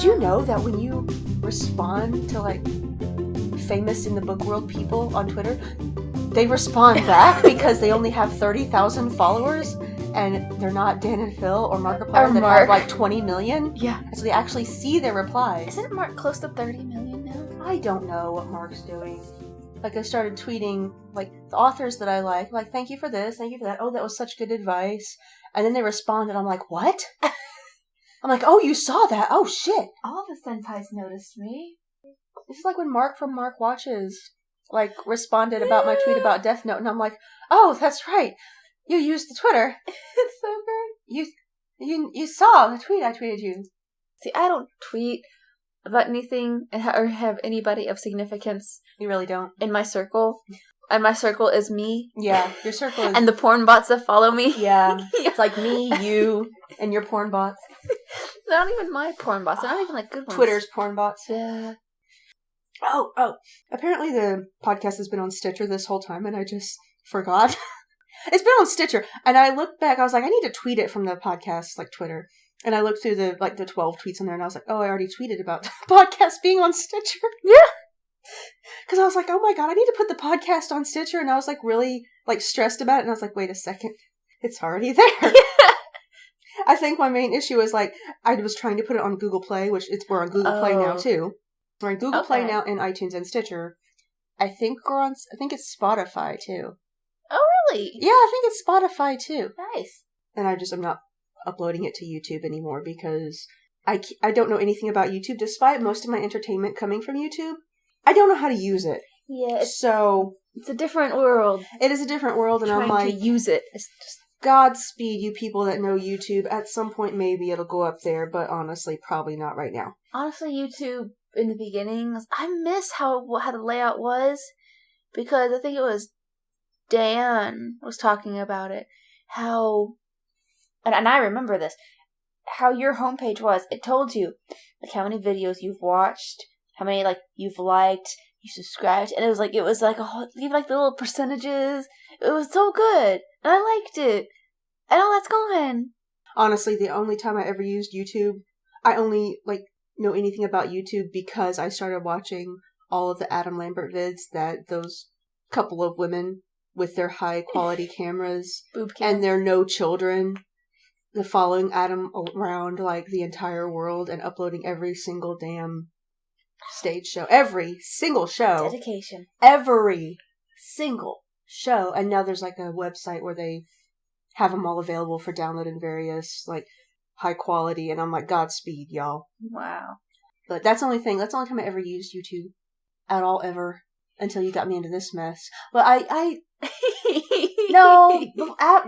Did you know that when you respond to, like, famous in the book world people on Twitter, they respond back because they only have 30,000 followers and they're not Dan and Phil or Markiplier that have like 20 million? Yeah. So they actually see their replies. Isn't Mark close to 30 million now? I don't know what Mark's doing. Like, I started tweeting, like, the authors that I like, thank you for this, thank you for that, oh, that was such good advice. And then they respond and I'm like, what? I'm like, oh, you saw that? Oh, shit. All the senpais noticed me. This is like when Mark from Mark Watches, like, responded about my tweet about Death Note, and I'm like, oh, that's right. You used the Twitter. It's so good. You saw the tweet I tweeted you. See, I don't tweet about anything or have anybody of significance. You really don't. In my circle. And my circle is me. Yeah, your circle is... And the porn bots that follow me. Yeah. It's like me, you, and your porn bots. They're not even my porn bots. They're not even, like, good ones. Twitter's porn bots. Yeah. Oh. Apparently the podcast has been on Stitcher this whole time, and I just forgot. It's been on Stitcher, and I looked back, I was like, I need to tweet it from the podcast, like, Twitter. And I looked through the 12 tweets on there, and I was like, oh, I already tweeted about the podcast being on Stitcher. Yeah. Because I was like, oh my god, I need to put the podcast on Stitcher, and I was, like, really, like, stressed about it, and I was like, wait a second, it's already there. Yeah. I think my main issue is, like, I was trying to put it on Google Play, which we're on Google Play now, too. We're on Google Play now, and iTunes and Stitcher. I think it's Spotify, too. Oh, really? Yeah, I think it's Spotify, too. Nice. And I'm not uploading it to YouTube anymore, because I don't know anything about YouTube, despite most of my entertainment coming from YouTube. I don't know how to use it. Yeah. It's a different world. It is a different world, and I'm like... to use it. It's just... Godspeed, you people that know YouTube. At some point, maybe it'll go up there, but honestly, probably not right now. Honestly, YouTube, in the beginning, I miss how the layout was, because I think it was Dan was talking about it. How... And I remember this. How your homepage was. It told you, like, how many videos you've watched, how many, like, you've liked, you subscribed, and it was like a whole, even like the little percentages. It was so good, and I liked it. And all that's gone. Honestly, the only time I ever used YouTube, I only, like, know anything about YouTube because I started watching all of the Adam Lambert vids that those couple of women with their high quality cameras and their no children, the following Adam around, like, the entire world and uploading every single damn stage show. Every single show. Dedication. Every single show. And now there's, like, a website where they have them all available for download in various, like, high quality. And I'm like, Godspeed, y'all. Wow. But that's the only time I ever used YouTube at all, ever. Until you got me into this mess. But no,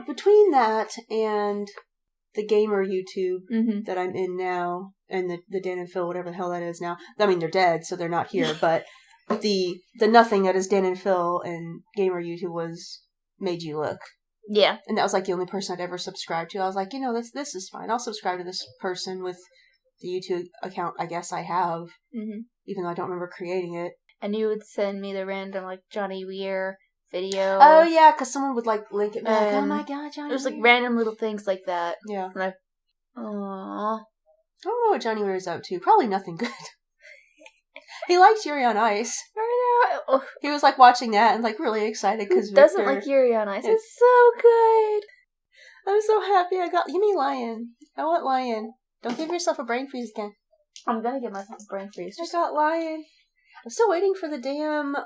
between that and the gamer YouTube that I'm in now, and the Dan and Phil, whatever the hell that is now. I mean, they're dead, so they're not here, but the nothing that is Dan and Phil and gamer YouTube was Madeyewlook. Yeah. And that was, like, the only person I'd ever subscribed to. I was like, this is fine. I'll subscribe to this person with the YouTube account I guess I have, even though I don't remember creating it. And you would send me the random, like, Johnny Weir video. Oh, yeah, because someone would, like, link it. Like, oh, my God, Johnny Weir. It was, like, random little things like that. Yeah. And aww. I don't know what Johnny Weir is up to. Probably nothing good. He likes Yuri on Ice. I know. He was, like, watching that and, like, really excited because Victor doesn't like Yuri on Ice. It's so good. I'm so happy give me Lion. I want Lion. Don't give yourself a brain freeze again. I'm gonna give myself a brain freeze. I got Lion. I'm still waiting for the damn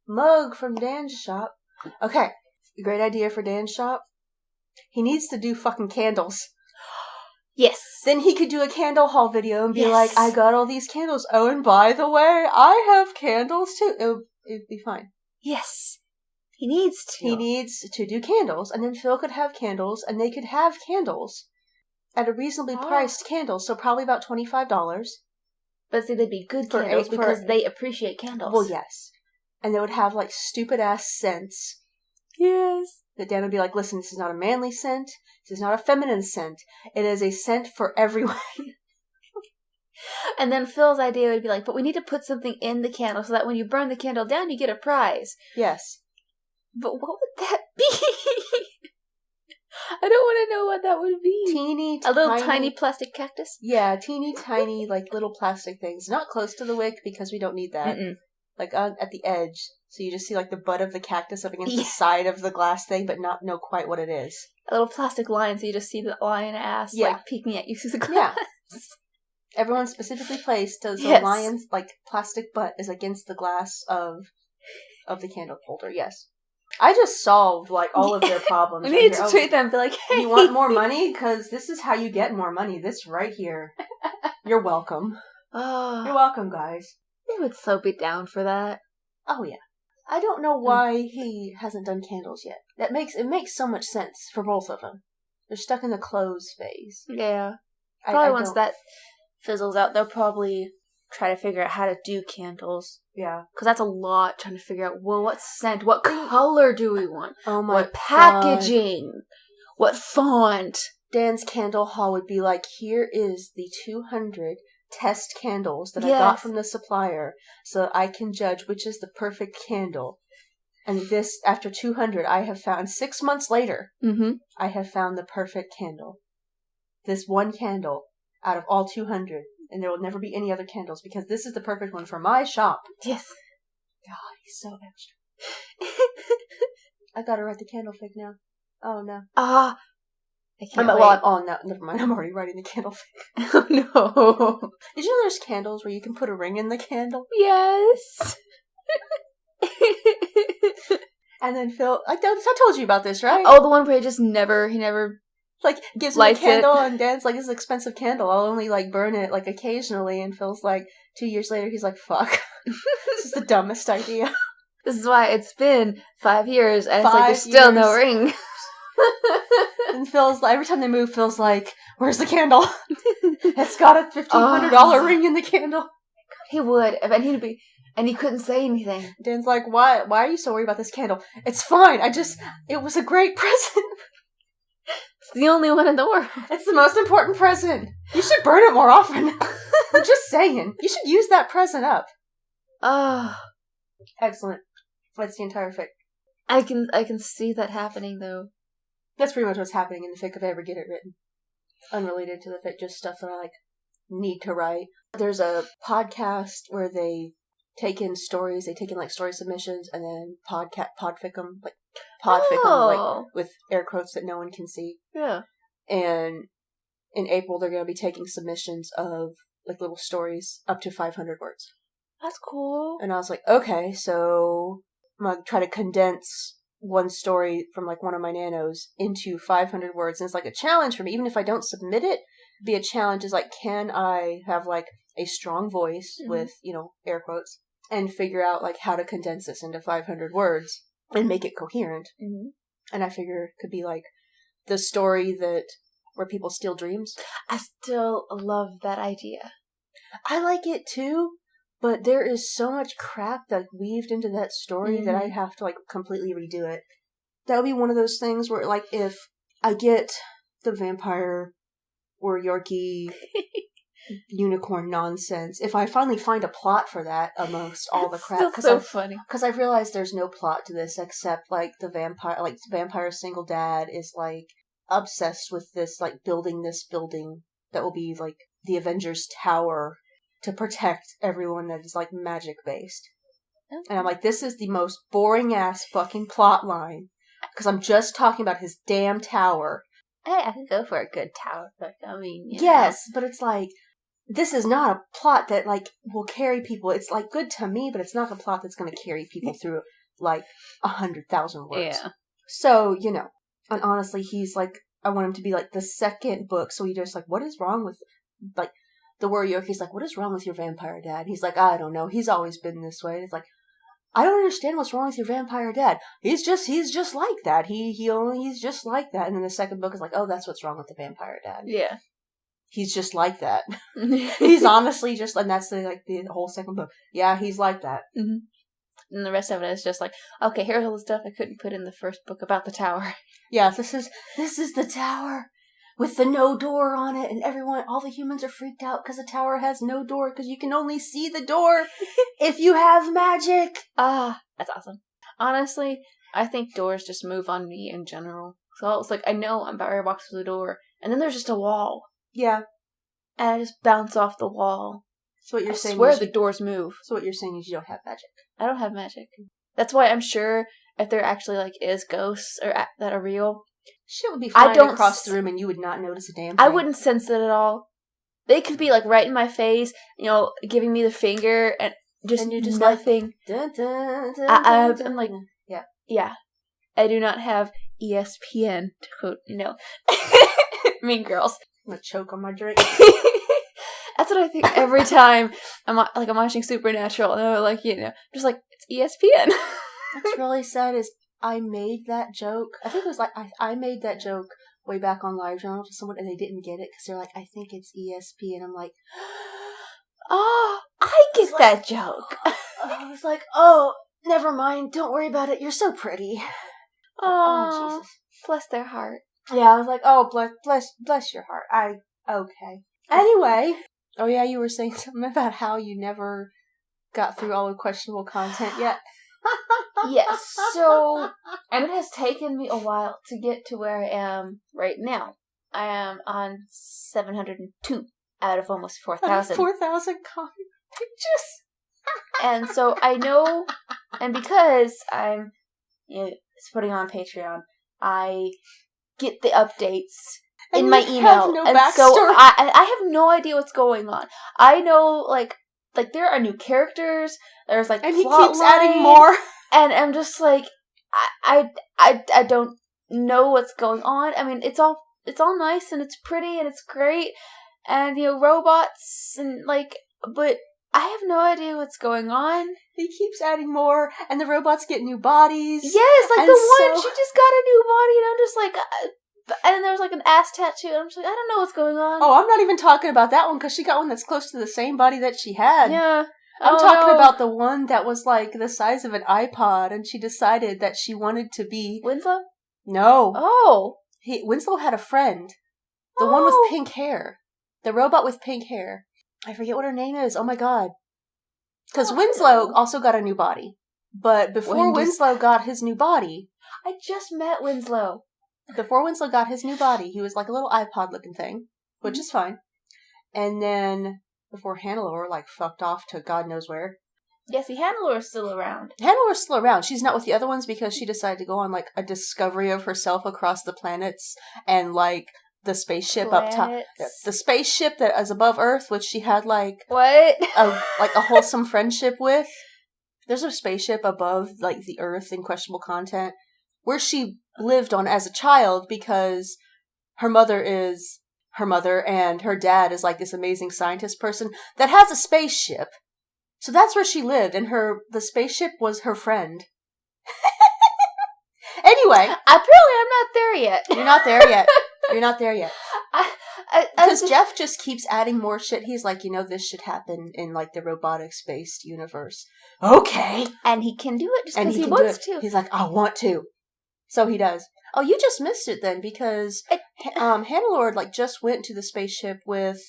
mug from Dan's shop. Okay. Great idea for Dan's shop. He needs to do fucking candles. Yes. Then he could do a candle haul video and be like, I got all these candles. Oh, and by the way, I have candles too. It'd be fine. Yes. He needs to. He needs to do candles, and then Phil could have candles, and they could have candles at a reasonably priced candle, so probably about $25. But see, they'd be good candles because they appreciate candles. Well, yes. And they would have, like, stupid-ass scents. Yes. That Dan would be like, listen, this is not a manly scent. This is not a feminine scent. It is a scent for everyone. And then Phil's idea would be like, but we need to put something in the candle so that when you burn the candle down, you get a prize. Yes. But what would that be? I don't don't want to know what that would be. Teeny, a little tiny plastic cactus? Yeah, teeny tiny, like, little plastic things. Not close to the wick, because we don't need that. Mm-mm. Like, at the edge. So you just see, like, the butt of the cactus up against the side of the glass thing, but not know quite what it is. A little plastic lion, so you just see the lion ass, like, peeking at you through the glass. Yeah. Everyone specifically placed so the lion's, like, plastic butt is against the glass of the candle holder, yes. I just solved, like, all of their problems. We need to treat them and be like, hey. You want more money? Because this is how you get more money. This right here. You're welcome. Oh. You're welcome, guys. They would so be down for that. Oh, yeah. I don't know why he hasn't done candles yet. It makes so much sense for both of them. They're stuck in the clothes phase. Yeah. Probably once that fizzles out, they'll probably try to figure out how to do candles. Yeah. Because that's a lot, trying to figure out, well, what scent, what color do we want? Oh my What packaging? God. What font? Dan's candle haul would be like, here is the 200 test candles that I got from the supplier so that I can judge which is the perfect candle. And this, after 200, I have found, 6 months later, I have found the perfect candle. This one candle out of all 200. And there will never be any other candles because this is the perfect one for my shop. Yes. God, he's so extra. I gotta write the candle fic now. Oh, no. I can't wait. Well, oh, no, never mind. I'm already writing the candle fic. Oh, no. Did you know there's candles where you can put a ring in the candle? Yes. And then Phil, I told you about this, right? Oh, the one where he never like, gives him a candle, and Dan's like, this is an expensive candle. I'll only, like, burn it, like, occasionally. And Phil's like, 2 years later, he's like, fuck. This is the dumbest idea. This is why it's been 5 years, and it's like, there's still no ring. And Phil's like, every time they move, Phil's like, where's the candle? It's got a $1,500 ring in the candle. He would, and he couldn't say anything. Dan's like, why are you so worried about this candle? It's fine, it was a great present. It's the only one in the world. It's the most important present. You should burn it more often. I'm just saying. You should use that present up. Oh. Excellent. That's the entire fic. I can see that happening, though. That's pretty much what's happening in the fic if I ever get it written. Unrelated to the fic, just stuff that I, like, need to write. There's a podcast where they take in stories, like, story submissions, and then podfic them, like, like, with air quotes that no one can see. Yeah. And in April, they're going to be taking submissions of, like, little stories up to 500 words. That's cool. And I was like, okay, so I'm going to try to condense one story from, like, one of my nanos into 500 words. And it's, like, a challenge for me. Even if I don't submit it, be a challenge is, like, can I have, like, a strong voice with, air quotes, and figure out, like, how to condense this into 500 words and make it coherent. Mm-hmm. And I figure it could be, like, the story where people steal dreams. I still love that idea. I like it, too. But there is so much crap that's weaved into that story that I have to, like, completely redo it. That would be one of those things where, like, if I get the vampire or Yorkie unicorn nonsense, if I finally find a plot for that amongst all the crap. It's so funny. Because I've realized there's no plot to this except, like, the vampire single dad is, like, obsessed with this, like, building this building that will be, like, the Avengers Tower to protect everyone that is, like, magic-based. Okay. And I'm like, this is the most boring-ass fucking plot line. Because I'm just talking about his damn tower. Hey, I could go for a good tower, but I mean, yes, but it's like, this is not a plot that, like, will carry people. It's, like, good to me, but it's not a plot that's going to carry people through, like, 100,000 words. Yeah. So, and honestly, he's, like, I want him to be, like, the second book, so he just, like, what is wrong with, like, the warrior? He's like, what is wrong with your vampire dad? He's like, I don't know. He's always been this way. And it's like, I don't understand what's wrong with your vampire dad. He's just like that. He's just like that. And then the second book is like, oh, that's what's wrong with the vampire dad. Yeah. He's just like that. He's honestly just, and that's the whole second book. Yeah, he's like that. Mm-hmm. And the rest of it is just like, okay, here's all the stuff I couldn't put in the first book about the tower. Yeah, this is the tower with the no door on it, and all the humans are freaked out because the tower has no door because you can only see the door if you have magic. That's awesome. Honestly, I think doors just move on me in general. So I was like, I know I'm about ready to walk through the door. And then there's just a wall. Yeah. And I just bounce off the wall. So what you're saying I swear the doors move. So what you're saying is you don't have magic. I don't have magic. That's why I'm sure if there actually, like, is ghosts or that are real, shit would be flying across the room and you would not notice a damn thing. I wouldn't sense it at all. They could be, like, right in my face, giving me the finger and you're just nothing. Dun, dun, dun, dun, I'm like, yeah. Yeah. I do not have ESPN, to quote, Mean Girls. I'm gonna choke on my drink. That's what I think every time I'm watching Supernatural, and I'm like, just like, it's ESPN. What's really sad is I made that joke. I think it was like, I made that joke way back on LiveJournal to someone, and they didn't get it, because they're like, I think it's ESP, and I'm like, oh, I get that joke. I was like, oh, never mind, don't worry about it, you're so pretty. Oh, Jesus. Bless their heart. Yeah, I was like, oh, bless your heart. Okay. Anyway. Oh yeah, you were saying something about how you never got through all the questionable content yet. Yes, so, and it has taken me a while to get to where I am right now. I am on 702 out of almost 4,000. 4,000 comic pages. And so I know, and because I'm putting on Patreon, I get the updates in my email. No and backstory. So I have no idea what's going on. I know, like there are new characters, there's like and he plot keeps line, adding more. And I'm just like, I don't know what's going on. I mean, it's all nice and it's pretty and it's great, and robots and but I have no idea what's going on. He keeps adding more, and the robots get new bodies. Yes, like the one, she just got a new body, and I'm just like, and there's like an ass tattoo, and I'm just like, I don't know what's going on. Oh, I'm not even talking about that one, because she got one that's close to the same body that she had. Yeah. I'm talking about the one that was like the size of an iPod, and she decided that she wanted to be... Winslow? No. Oh. Winslow had a friend. The one with pink hair. The robot with pink hair. I forget what her name is. Oh my god. Because Winslow also got a new body. But before Winslow got his new body... I just met Winslow. Before Winslow got his new body, he was like a little iPod-looking thing, which is fine. And then... before Hannelore, fucked off to God knows where. Yeah, see, Hannelore's still around. Hannelore's still around. She's not with the other ones because she decided to go on, a discovery of herself across the planets and, the spaceship up top. The spaceship that is above Earth, which she had, What? a wholesome friendship with. There's a spaceship above, the Earth in questionable content where she lived on as a child because her mother is... her mother and her dad is this amazing scientist person that has a spaceship. So that's where she lived, and the spaceship was her friend. Anyway. Apparently I'm not there yet. You're not there yet. You're not there yet. Because just... Jeff just keeps adding more shit. He's like, this should happen in the robotics-based universe. Okay. And he can do it just because he wants to. He's like, I want to. So he does. Oh, you just missed it then, because Hannelore just went to the spaceship with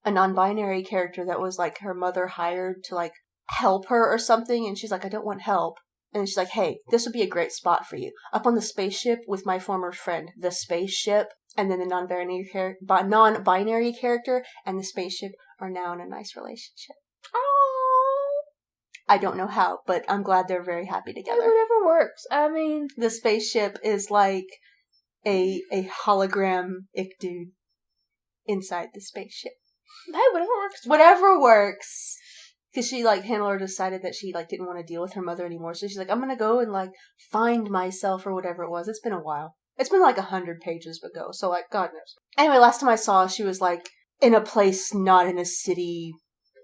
a non-binary character that was her mother hired to help her or something, and she's like, I don't want help. And she's like, hey, this would be a great spot for you. Up on the spaceship with my former friend, the spaceship, and then the non-binary character and the spaceship are now in a nice relationship. Oh. I don't know how, but I'm glad they're very happy together. Whatever works. I mean... the spaceship is a hologram-ic dude inside the spaceship. Hey, whatever works. Whatever works. Because she, Hannelore decided that she, didn't want to deal with her mother anymore. So she's like, I'm going to go and, find myself or whatever it was. It's been a while. It's been, 100 pages ago. So, God knows. Anyway, last time I saw, she was, in a place not in a city.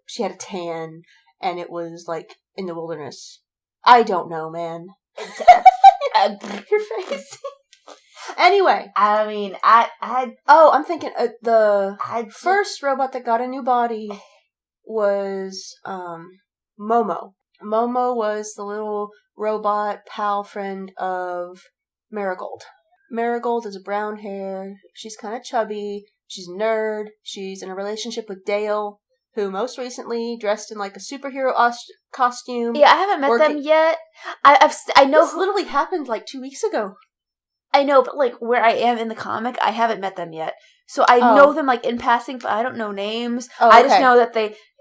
She had a tan. And it was, in the wilderness. I don't know, man. Your face. Anyway. I mean, I'm thinking the first robot that got a new body was Momo. Momo was the little robot pal friend of Marigold. Marigold is a brown hair. She's kind of chubby. She's a nerd. She's in a relationship with Dale, who most recently dressed in a superhero costume. Yeah, I haven't met them yet. I know this literally happened 2 weeks ago. I know, but, like, where I am in the comic, I haven't met them yet. So I know them, like, in passing, but I don't know names. Oh, I just know that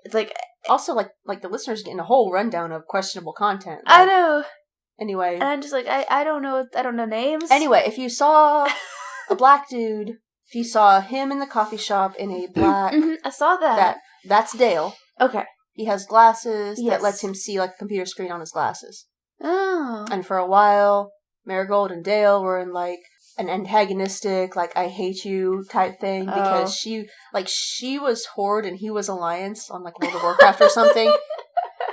it's, like... Also, like the listeners getting a whole rundown of questionable content. I know. Anyway. And I'm just like, I don't know names. Anyway, if you saw a black dude, if you saw him in the coffee shop in a black... I saw that. That's Dale. Okay. He has glasses that lets him see, like, a computer screen on his glasses. Oh. And for a while, Marigold and Dale were in, like, an antagonistic, like, I hate you type thing, because she was Horde and he was Alliance on, like, World of Warcraft or something.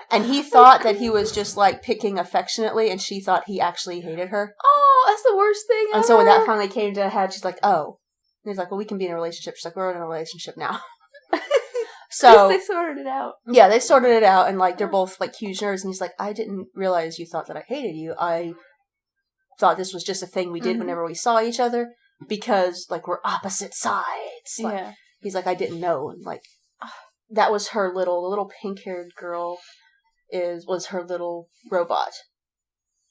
And he thought that he was just, like, picking affectionately, and she thought he actually hated her. Oh, that's the worst thing ever. And so when that finally came to a head, she's like, oh. And he's like, well, we can be in a relationship. She's like, we're in a relationship now. So they sorted it out. Yeah, they sorted it out, and, like, they're both, like, huge nerds, and he's like, I didn't realize you thought that I hated you. I thought this was just a thing we did whenever we saw each other, because, like, we're opposite sides. Like, he's like, I didn't know. And, like, that was her the little pink-haired girl was her little robot.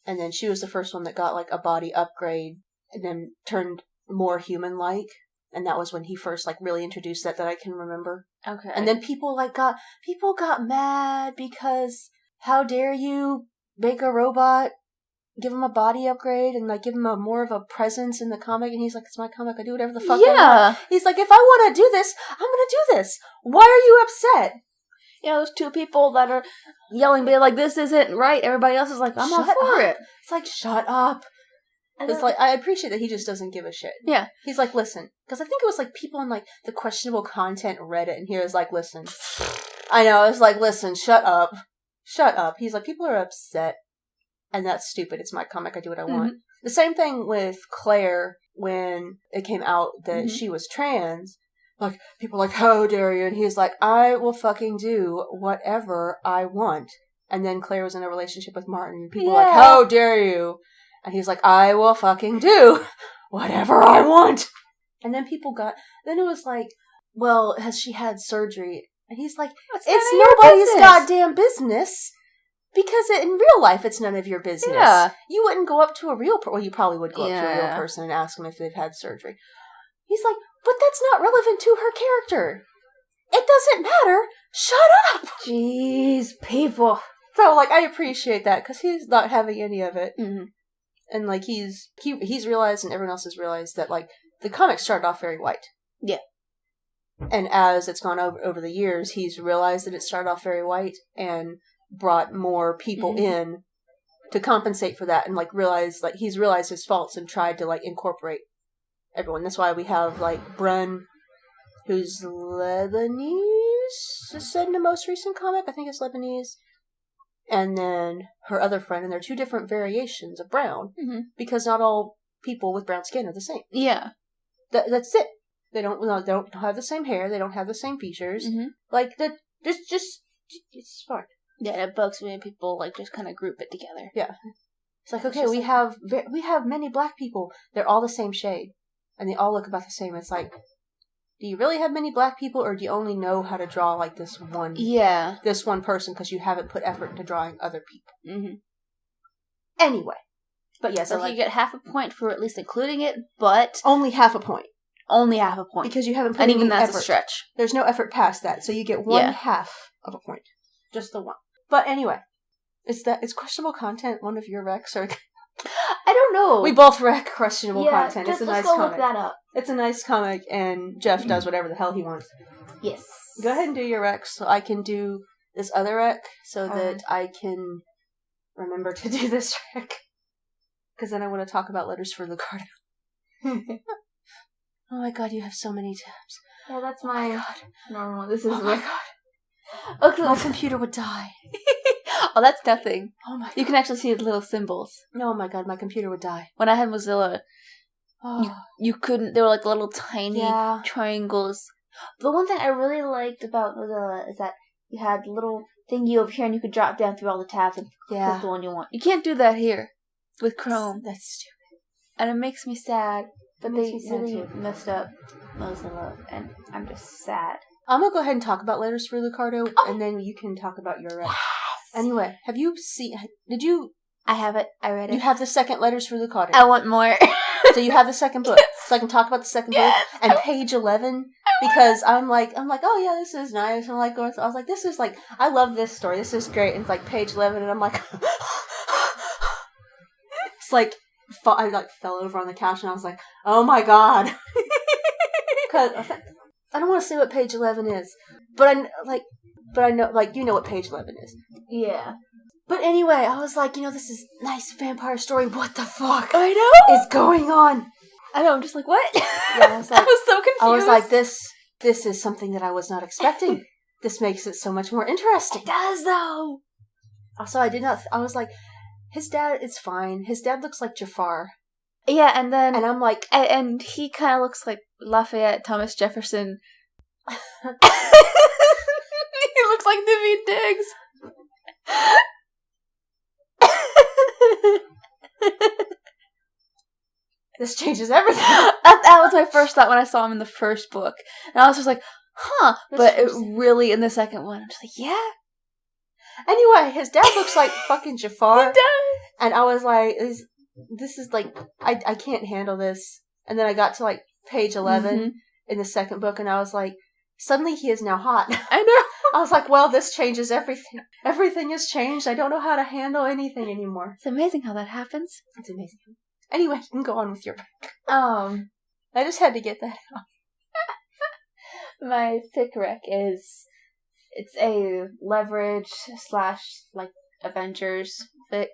And then she was the first one that got, like, a body upgrade, and then turned more human-like. And that was when he first, like, really introduced that I can remember. Okay. And then people got mad because how dare you make a robot, give him a body upgrade, and, like, give him more of a presence in the comic. And he's like, it's my comic, I do whatever the fuck I want. He's like, if I want to do this, I'm going to do this. Why are you upset? You know, those two people that are yelling, being like, this isn't right. Everybody else is like, I'm all for it. It's like, shut up. It's like, I appreciate that he just doesn't give a shit. Yeah. He's like, listen. Because I think it was, like, people on, like, the questionable content Reddit, and he was like, listen. I know, it's like, listen, shut up. Shut up. He's like, people are upset. And that's stupid. It's my comic. I do what I want. The same thing with Claire when it came out that she was trans. Like, people are like, how dare you? And he's like, I will fucking do whatever I want. And then Claire was in a relationship with Martin. People are like, how dare you? And he's like, I will fucking do whatever I want. And then then it was like, well, has she had surgery? And he's like, it's nobody's goddamn business. Because in real life, it's none of your business. Yeah. You wouldn't go up to a real person. Well, you probably would go up to a real person and ask them if they've had surgery. He's like, but that's not relevant to her character. It doesn't matter. Shut up. Jeez, people. So, like, I appreciate that because he's not having any of it. And, like, he's realized and everyone else has realized that, like, the comic started off very white. Yeah. And as it's gone over the years, he's realized that it started off very white and brought more people in to compensate for that and, like, he's realized his faults and tried to, like, incorporate everyone. That's why we have, like, Bren, who's Lebanese, is said in the most recent comic. I think it's Lebanese. And then her other friend, and they're two different variations of brown, because not all people with brown skin are the same. Yeah. That's it. They don't have the same hair, they don't have the same features. Like, it's fine. Yeah, it bugs me when people, like, just kind of group it together. Yeah. It's like, okay, we have many black people. They're all the same shade. And they all look about the same. It's like, do you really have many black people, or do you only know how to draw, like, this one person because you haven't put effort into drawing other people? Anyway. But yes, so you get half a point for at least including it, but... Only half a point. Only half a point. Because you haven't put any effort. And even that's a stretch. There's no effort past that, so you get one half of a point. Just the one. But anyway, is questionable content one of your recs, or... I don't know. We both rec questionable content. It's a nice comic. Look that up. It's a nice comic, and Jeff does whatever the hell he wants. Yes. Go ahead and do your recs, so I can do this other rec, so that I can remember to do this rec. Because then I want to talk about letters for Lucardo. Oh my god, you have so many tabs. Yeah, that's my normal one. This is my god. Okay, my computer would die. Oh, that's nothing. Oh my god. You can actually see the little symbols. Oh my god, my computer would die. When I had Mozilla, you couldn't, they were like little tiny triangles. The one thing I really liked about Mozilla is that you had the little thingy over here and you could drop down through all the tabs and click the one you want. You can't do that here with Chrome. That's stupid. And it makes me sad. But they really messed up Mozilla, and I'm just sad. I'm going to go ahead and talk about letters for Lucardo, and then you can talk about your rec. Yes! Anyway, have you seen... I have it. I read it. You have the second letters for Lucardo. I want more. So you have the second book. So I can talk about the second book and page 11 because I'm like, oh yeah, this is nice. I'm like, I was like, this is like, I love this story. This is great. And it's like page 11 and I'm like, it's like, I like fell over on the couch and I was like, oh my god. Cause I don't want to say what page 11 is, but I know, like, you know what page 11 is. Yeah. But anyway, I was like, this is nice vampire story. What the fuck? I know is going on? I know. I'm just like, what? Yeah, I was like, I was so confused. I was like, this is something that I was not expecting. This makes it so much more interesting. It does, though. Also, I was like, his dad is fine. His dad looks like Jafar. Yeah, and then... And I'm like... And he kind of looks like Lafayette Thomas Jefferson. He looks like Vivian Diggs. This changes everything. That was my first thought when I saw him in the first book. And I was just like, huh. But it really, in the second one, I'm just like, yeah. Anyway, his dad looks like fucking Jafar. He does. And I was like, this is like, I can't handle this. And then I got to like page 11 in the second book and I was like, suddenly he is now hot. I know. I was like, well, this changes everything. Everything has changed. I don't know how to handle anything anymore. It's amazing how that happens. It's amazing. Anyway, you can go on with your book. I just had to get that out. My fic rec is, it's a leverage / like Avengers fic.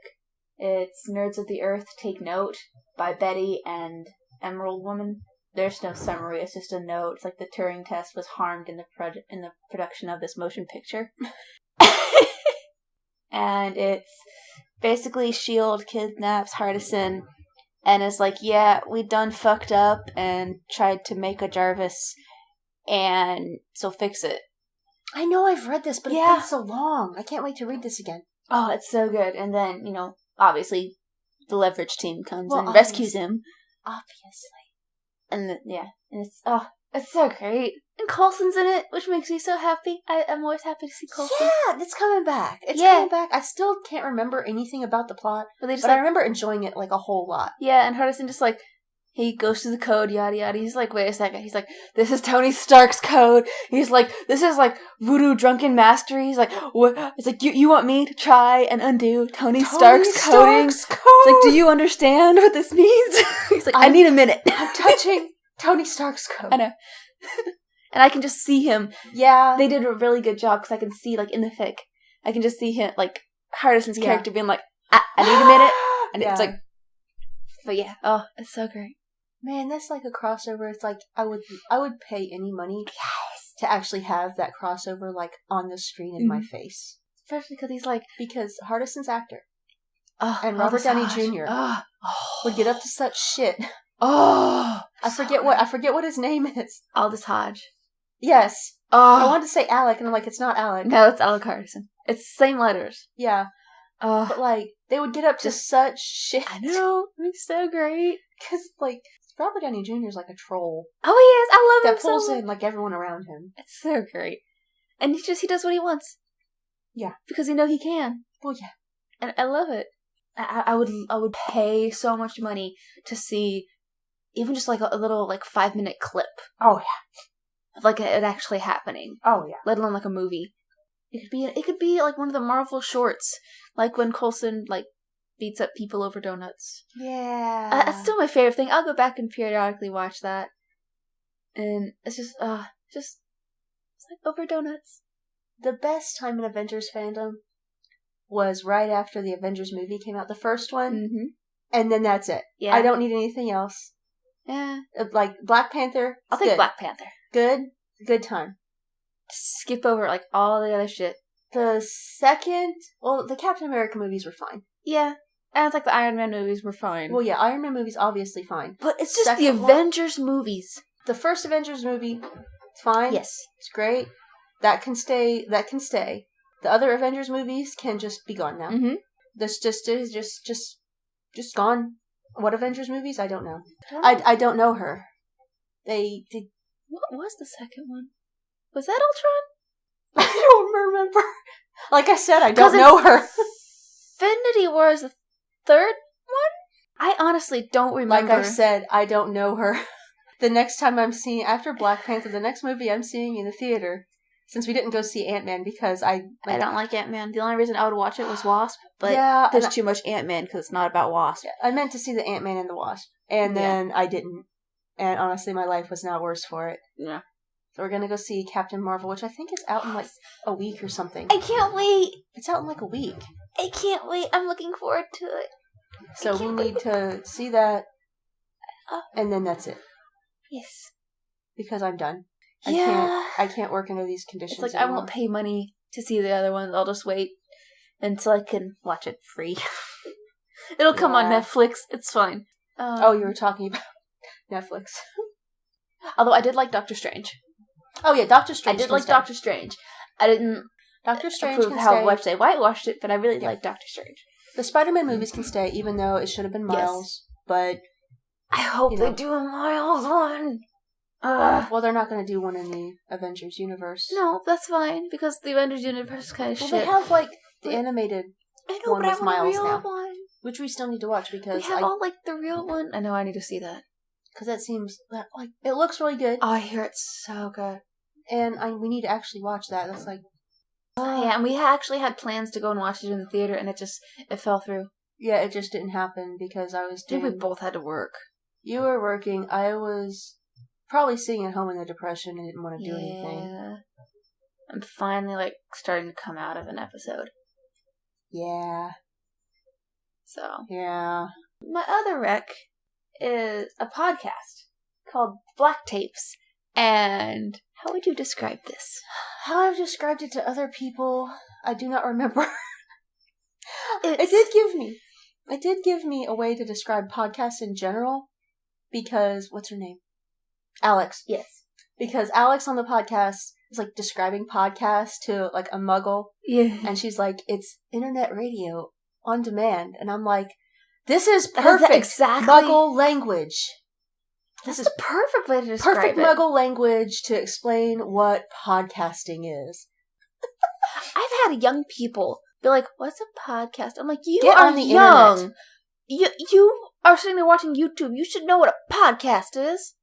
It's Nerds of the Earth Take Note by Betty and Emerald Woman. There's no summary, it's just a note. It's like the Turing test was harmed in the production of this motion picture. And it's basically S.H.I.E.L.D. kidnaps Hardison and is like, yeah, we done fucked up and tried to make a Jarvis, and so fix it. I know I've read this, but it's been so long. I can't wait to read this again. Oh, it's so good. And then, obviously, the Leverage team comes and rescues him. Obviously. And it's so great. And Coulson's in it, which makes me so happy. I'm always happy to see Coulson. Yeah, it's coming back. It's coming back. I still can't remember anything about the plot, but I remember enjoying it like a whole lot. Yeah, and Hardison just like, he goes through the code, yada yada. He's like, wait a second. He's like, this is Tony Stark's code. He's like, this is like voodoo drunken mastery. He's like, what? It's like, you want me to try and undo Tony Stark's coding? It's like, do you understand what this means? He's like, I need a minute. I'm touching Tony Stark's code. I know. And I can just see him. Yeah. They did a really good job because I can see, like, in the fic, I can just see him, like, Hardison's character being like, I need a minute. And it's like, but yeah. Oh, it's so great. Man, that's like a crossover. It's like, I would pay any money to actually have that crossover, like, on the screen in my face. Especially because he's like... Because Hardison's actor. Oh, and Robert Downey Jr. Would get up to such shit. Oh! I forget what his name is. Aldous Hodge. Yes. Oh. I wanted to say Alec, and I'm like, it's not Alec. No, it's Alec Hardison. It's the same letters. Yeah. But, like, they would get up to such shit. I know. It's so great. Because, like, Robert Downey Jr. is like a troll. Oh, he is. I love him that pulls so in, like, everyone around him. It's so great. And he does what he wants. Yeah. Because he can. Well, yeah. And I love it. I would pay so much money to see even just, like, a little, like, 5-minute clip. Oh, yeah. Of, like, it actually happening. Oh, yeah. Let alone, like, a movie. It could be, like, one of the Marvel shorts. Like, when Coulson, like, beats up people over donuts. Yeah. That's still my favorite thing. I'll go back and periodically watch that. And it's just, it's like over donuts. The best time in Avengers fandom was right after the Avengers movie came out, the first one. Mm-hmm. And then that's it. Yeah. I don't need anything else. Yeah. Like, Black Panther. I'll take Black Panther. Good time. Skip over, like, all the other shit. The Captain America movies were fine. Yeah. And it's like the Iron Man movies were fine. Well, yeah, Iron Man movies obviously fine. But it's just the Avengers movies. The first Avengers movie, it's fine. Yes. It's great. That can stay. The other Avengers movies can just be gone now. Mm-hmm. This just gone. What Avengers movies? I don't know. I don't know her. They did. What was the second one? Was that Ultron? I don't remember. Like I said, I don't know her. Infinity War is the third one? I honestly don't remember. Like I said, I don't know her. The next time after Black Panther, the next movie I'm seeing in the theater, since we didn't go see Ant-Man because I don't like Ant-Man. The only reason I would watch it was Wasp, but there's too much Ant-Man because it's not about Wasp. Yeah, I meant to see the Ant-Man and the Wasp, and then I didn't. And honestly, my life was now worse for it. Yeah. So we're gonna go see Captain Marvel, which I think is out in like a week or something. I can't wait! It's out in like a week. I can't wait. I'm looking forward to it. So we need to see that, and then that's it. Yes. Because I'm done. Yeah. I can't work under these conditions It's like anymore. I won't pay money to see the other ones. I'll just wait until I can watch it free. It'll come on Netflix. It's fine. You were talking about Netflix. Although I did like Doctor Strange. Oh yeah, Doctor Strange. I did like Doctor Strange. I didn't Doctor Strange approve how much they whitewashed it, but I really liked Doctor Strange. The Spider-Man movies can stay, even though it should have been Miles. Yes. But I hope they do a Miles one. Well, they're not going to do one in the Avengers universe. No, that's fine because the Avengers universe is kind of shit. They have like the animated one with Miles now, which we still need to watch because we have all like the real one. I know I need to see that because that seems like it looks really good. Oh, I hear it's so good, and we need to actually watch that. That's like yeah, and we actually had plans to go and watch it in the theater, and it fell through. Yeah, it just didn't happen because I was doing. I think we both had to work. You were working. I was probably sitting at home in a depression and didn't want to do anything. I'm finally starting to come out of an episode. Yeah. So. Yeah. My other rec is a podcast called Black Tapes. And how would you describe this? How I've described it to other people, I do not remember. It did give me a way to describe podcasts in general because what's her name? Alex. Yes. Because Alex on the podcast is describing podcasts to a muggle. Yeah. And she's like, it's internet radio on demand. And I'm like, this is perfect muggle language. This is the perfect way to describe perfect it. Muggle language to explain what podcasting is. I've had young people be like, what's a podcast? I'm like, you Get are on the young. Internet. You are sitting there watching YouTube. You should know what a podcast is.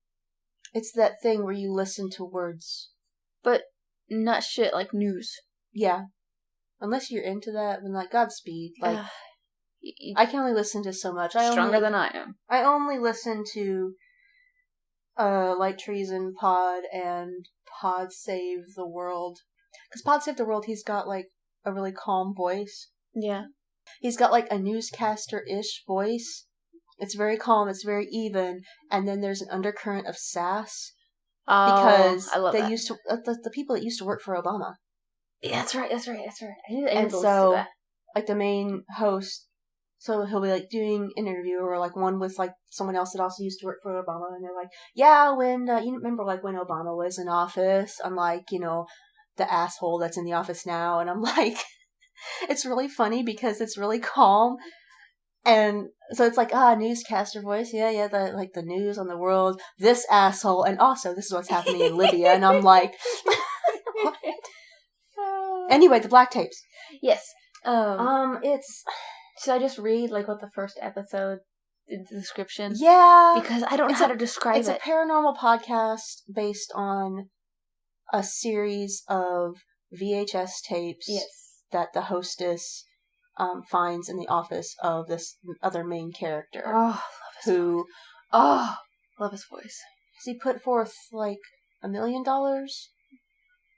It's that thing where you listen to words. But not shit like news. Yeah. Unless you're into that, then Godspeed. I can only listen to so much. Stronger than I am. I only listen to Light Treason Pod and Pod Save the World. Because Pod Save the World, he's got a really calm voice. Yeah. He's got a newscaster-ish voice. It's very calm, it's very even, and then there's an undercurrent of sass. Because I love they that. used to the people that used to work for Obama. Yeah, that's right. And so the main host, so he'll be doing an interview or one with someone else that also used to work for Obama, and they're like, yeah, when you remember when Obama was in office, unlike the asshole that's in the office now, and I'm like, it's really funny because it's really calm. And so it's newscaster voice, the news on the world, this asshole, and also this is what's happening in Libya, and I'm like, what? Anyway, the Black Tapes. Yes. It's. Should I just read what the first episode, the description? Yeah, because I don't know how to describe it. It's a paranormal podcast based on a series of VHS tapes. Yes. That the hostess finds in the office of this other main character. Oh, love his voice. Love his voice. Has he put forth $1 million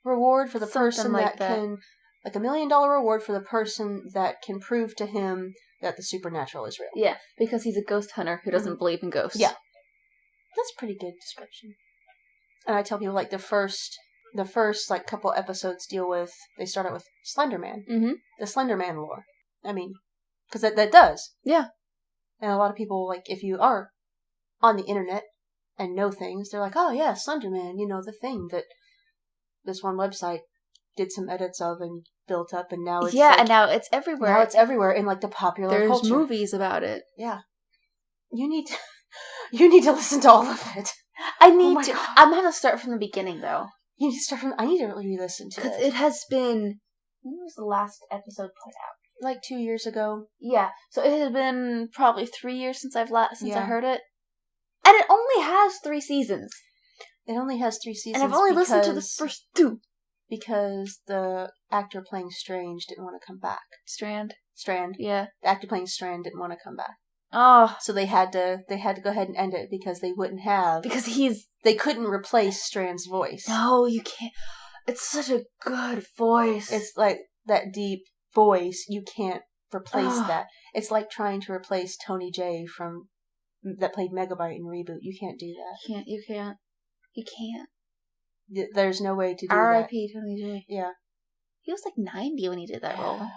reward for the person that can, $1 million reward for the person that can prove to him that the supernatural is real. Yeah, because he's a ghost hunter who doesn't believe in ghosts. Yeah, that's a pretty good description. And I tell people the first couple episodes they start out with Slenderman. Mm-hmm. The Slenderman lore. I mean, because that does. Yeah. And a lot of people, if you are on the internet and know things, they're like, oh yeah, Slenderman, the thing that this one website did some edits of and built up, and now it's and now it's everywhere. Now it's everywhere in the popular culture. There's movies about it. Yeah. You need to listen to all of it. I need to. God. I'm going to start from the beginning, though. You need to start from. I need to re-listen to it. Because it has been. When was the last episode put out? Like 2 years ago. Yeah, so it had been probably 3 years since I heard it. And it only has 3 seasons. It only has 3 seasons. And I've only listened to the first 2. Because the actor playing Strange didn't want to come back. Strand. Yeah. The actor playing Strand didn't want to come back. Oh. So they had to go ahead and end it because they wouldn't have. Because they couldn't replace Strand's voice. No, you can't. It's such a good voice. It's like that deep voice. You can't replace that. It's like trying to replace Tony J that played Megabyte in Reboot. You can't do that. You can't. There's no way to do that. R.I.P. Tony J. Yeah. He was like 90 when he did that role.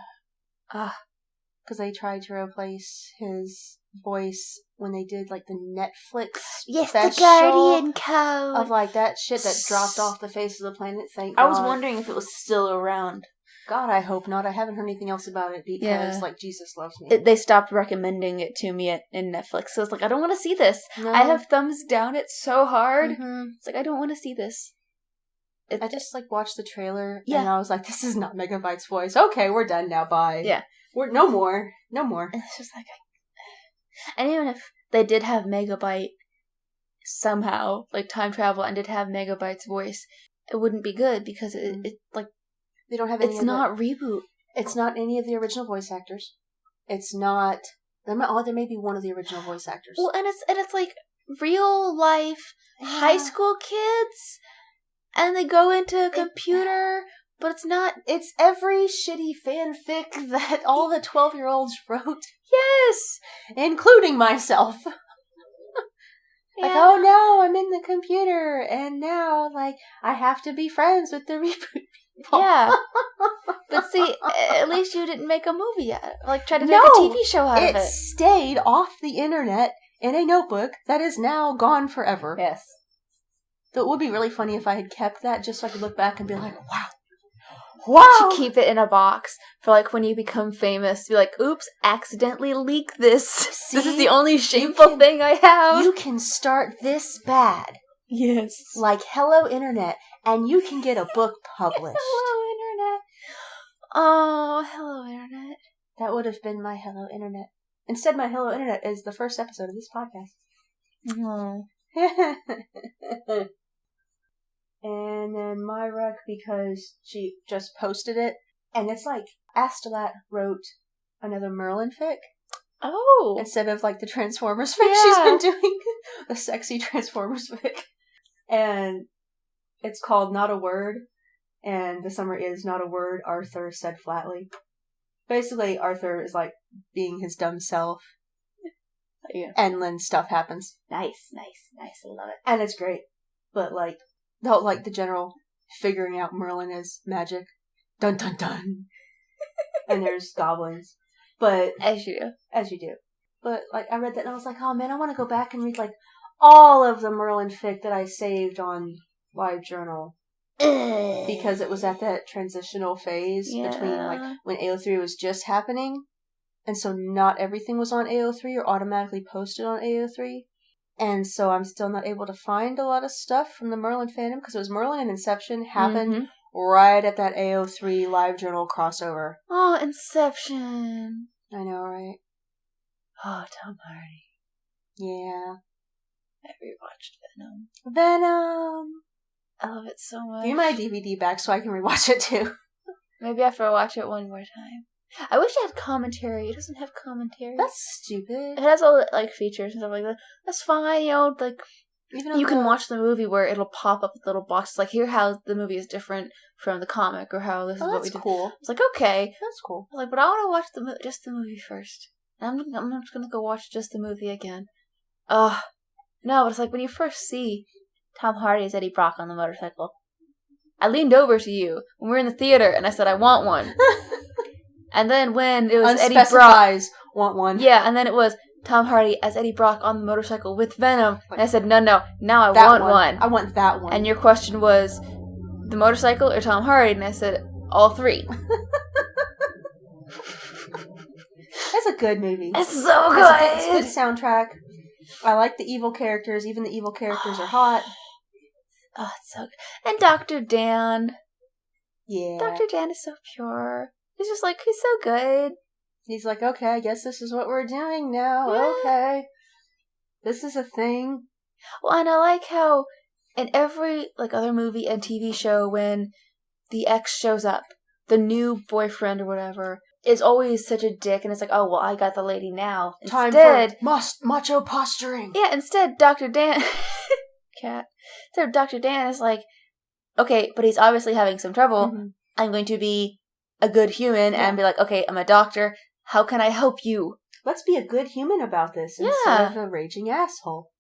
Because they tried to replace his voice when they did like the Netflix special the Guardian Code of like that shit that dropped off the face of the planet. Thank God. I was wondering if it was still around. God, I hope not. I haven't heard anything else about it because like Jesus loves me. They stopped recommending it to me in Netflix. So it's like, I don't want to see this. No. I have thumbs down it so hard. Mm-hmm. It's like, I don't want to see this. I just like watched the trailer and I was like, this is not Megabyte's voice. Okay, we're done now. Bye. Yeah. We're no more. And it's just like, and even if they did have Megabyte somehow, like time travel, and did have Megabyte's voice, it wouldn't be good because it like they don't have any. It's not Reboot. It's not any of the original voice actors. It's not. There may be one of the original voice actors. Well, and it's like real life high school kids, and they go into a computer. But it's not. It's every shitty fanfic that all the 12-year-olds wrote. Yes! Including myself. Yeah. Like, oh no, I'm in the computer, and now, like, I have to be friends with the reboot people. Yeah. But see, at least you didn't make a movie out of it. Like, try to make a TV show out of it. It stayed off the internet in a notebook that is now gone forever. Yes. So it would be really funny if I had kept that just so I could look back and be like, wow. You should keep it in a box for like when you become famous. Be like, oops, accidentally leak this. See? This is the only shameful thing I have. You can start this bad. Yes. Like Hello Internet, and you can get a book published. Hello Internet. Oh, Hello Internet. That would have been my Hello Internet. Instead, my Hello Internet is the first episode of this podcast. Oh. And then my rec, because she just posted it, and it's like Astolat wrote another Merlin fic. Oh. Instead of like the Transformers fic she's been doing. The sexy Transformers fic. And it's called Not a Word, and the summary is Not a Word, Arthur said flatly. Basically, Arthur is like being his dumb self. Yeah. And then stuff happens. Nice. I love it. And it's great. But like the general figuring out Merlin is magic. Dun dun dun. And there's goblins. But As you do. But like I read that and I was like, oh man, I want to go back and read like all of the Merlin fic that I saved on LiveJournal. Because it was at that transitional phase between like when AO3 was just happening. And so not everything was on AO3 or automatically posted on AO3. And so I'm still not able to find a lot of stuff from the Merlin fandom because it was Merlin and Inception happened right at that AO3 LiveJournal crossover. Oh, Inception. I know, right? Oh, Tom Hardy. Yeah. I rewatched Venom. I love it so much. Give me my DVD back so I can rewatch it too. Maybe I have to watch it one more time. I wish it had commentary. It doesn't have commentary. That's stupid. It has all the, like, features and stuff like that. That's fine, like, you can watch the movie where it'll pop up with little boxes, like, here how the movie is different from the comic, or how this is what we did. That's cool. It's like, okay. That's cool. Like, but I want to watch just the movie first. And I'm just gonna go watch just the movie again. No, but it's like, when you first see Tom Hardy as Eddie Brock on the motorcycle, I leaned over to you when we were in the theater, and I said, I want one. And then when it was Eddie Brock, want one. Yeah, and then it was Tom Hardy as Eddie Brock on the motorcycle with Venom. And I said, no, now I want one. I want that one. And your question was, the motorcycle or Tom Hardy? And I said, all three. That's a good movie. It's so good. It's a good soundtrack. I like the evil characters. Even the evil characters are hot. Oh, it's so good. And Dr. Dan. Yeah. Dr. Dan is so pure. He's just like, he's so good. He's like, okay, I guess this is what we're doing now. Yeah. Okay. This is a thing. Well, and I like how in every other movie and TV show, when the ex shows up, the new boyfriend or whatever is always such a dick, and it's like, oh, well, I got the lady now. Instead, time for macho posturing. Yeah, instead, Dr. Dan... Cat. Instead, Dr. Dan is like, okay, but he's obviously having some trouble. Mm-hmm. I'm going to be a good human and be like, okay, I'm a doctor. How can I help you? Let's be a good human about this instead of a raging asshole.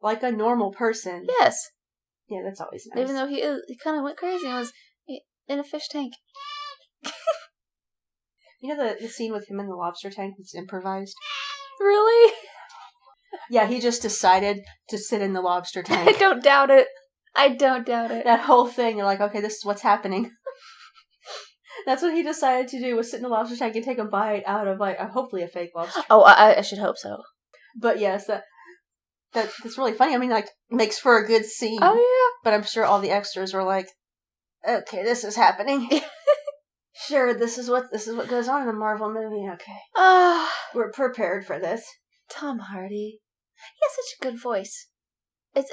Like a normal person. Yes. Yeah, that's always nice. Even though he kind of went crazy and was in a fish tank. You know the scene with him in the lobster tank that's improvised? Really? Yeah, he just decided to sit in the lobster tank. I don't doubt it. That whole thing, you're like, okay, this is what's happening. That's what he decided to do, was sit in the lobster tank and take a bite out of, hopefully a fake lobster. Oh, I should hope so. But yes, that's really funny. I mean, makes for a good scene. Oh, yeah. But I'm sure all the extras were like, okay, this is happening. Sure, this is what goes on in a Marvel movie. Okay. We're prepared for this. Tom Hardy. He has such a good voice. You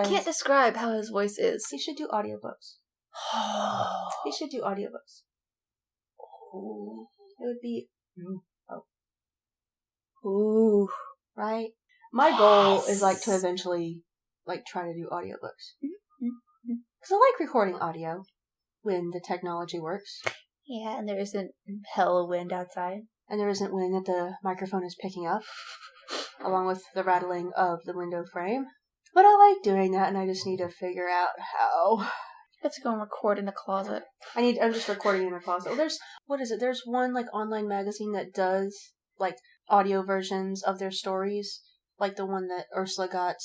can't describe how his voice is. He should do audiobooks. He should do audiobooks. Ooh. It would be... Ooh. Right? My goal is, to eventually, try to do audiobooks. Because I like recording audio when the technology works. Yeah, and there isn't hella wind outside. And there isn't wind that the microphone is picking up, along with the rattling of the window frame. But I like doing that, and I just need to figure out how. I have to go and record in the closet. I'm just recording in the closet. Well, there's one, online magazine that does, audio versions of their stories. Like the one that Ursula got,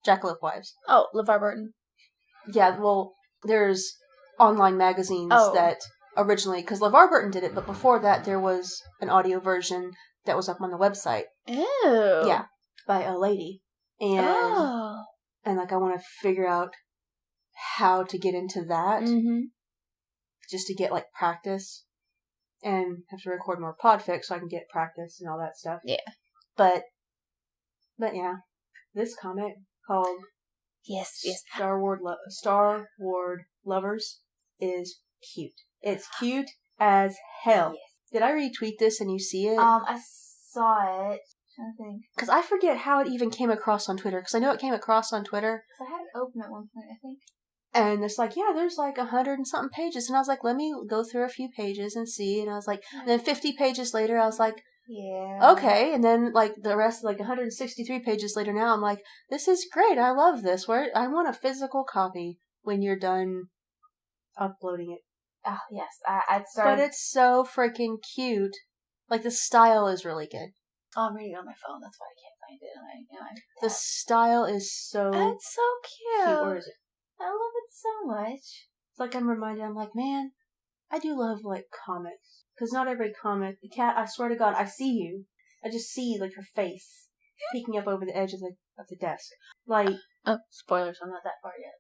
Jackalope Wives. Oh, LeVar Burton. Yeah, well, there's online magazines that originally, because LeVar Burton did it, but before that there was an audio version that was up on the website. Ew. Yeah, by a lady. And I want to figure out how to get into that. Mm-hmm. Just to get, practice. And have to record more podfics so I can get practice and all that stuff. Yeah. But yeah, this comic called Starward Lovers is cute. It's cute as hell. Yes. Did I retweet this and you see it? I saw it. I'm trying to think. Because I forget how it even came across on Twitter. Because I know it came across on Twitter. I had it open at one point, I think. And it's there's 100 and something pages. And I was like, let me go through a few pages and see. And I was like, and then 50 pages later, I was like, yeah. Okay, and then the rest, 163 pages later now, I'm like, this is great. I love this. I want a physical copy when you're done uploading it. Oh, yes. I'd start. But it's so freaking cute. The style is really good. Oh, I'm reading it on my phone. That's why I can't find it. The style is so It's so cute. Or is it? I love it so much. It's I'm reminded, I'm like, man, I do love, comics. Because not every comic, the cat, I swear to God, I see you. I just see, her face peeking up over the edge of the desk. Oh, spoilers, I'm not that far yet.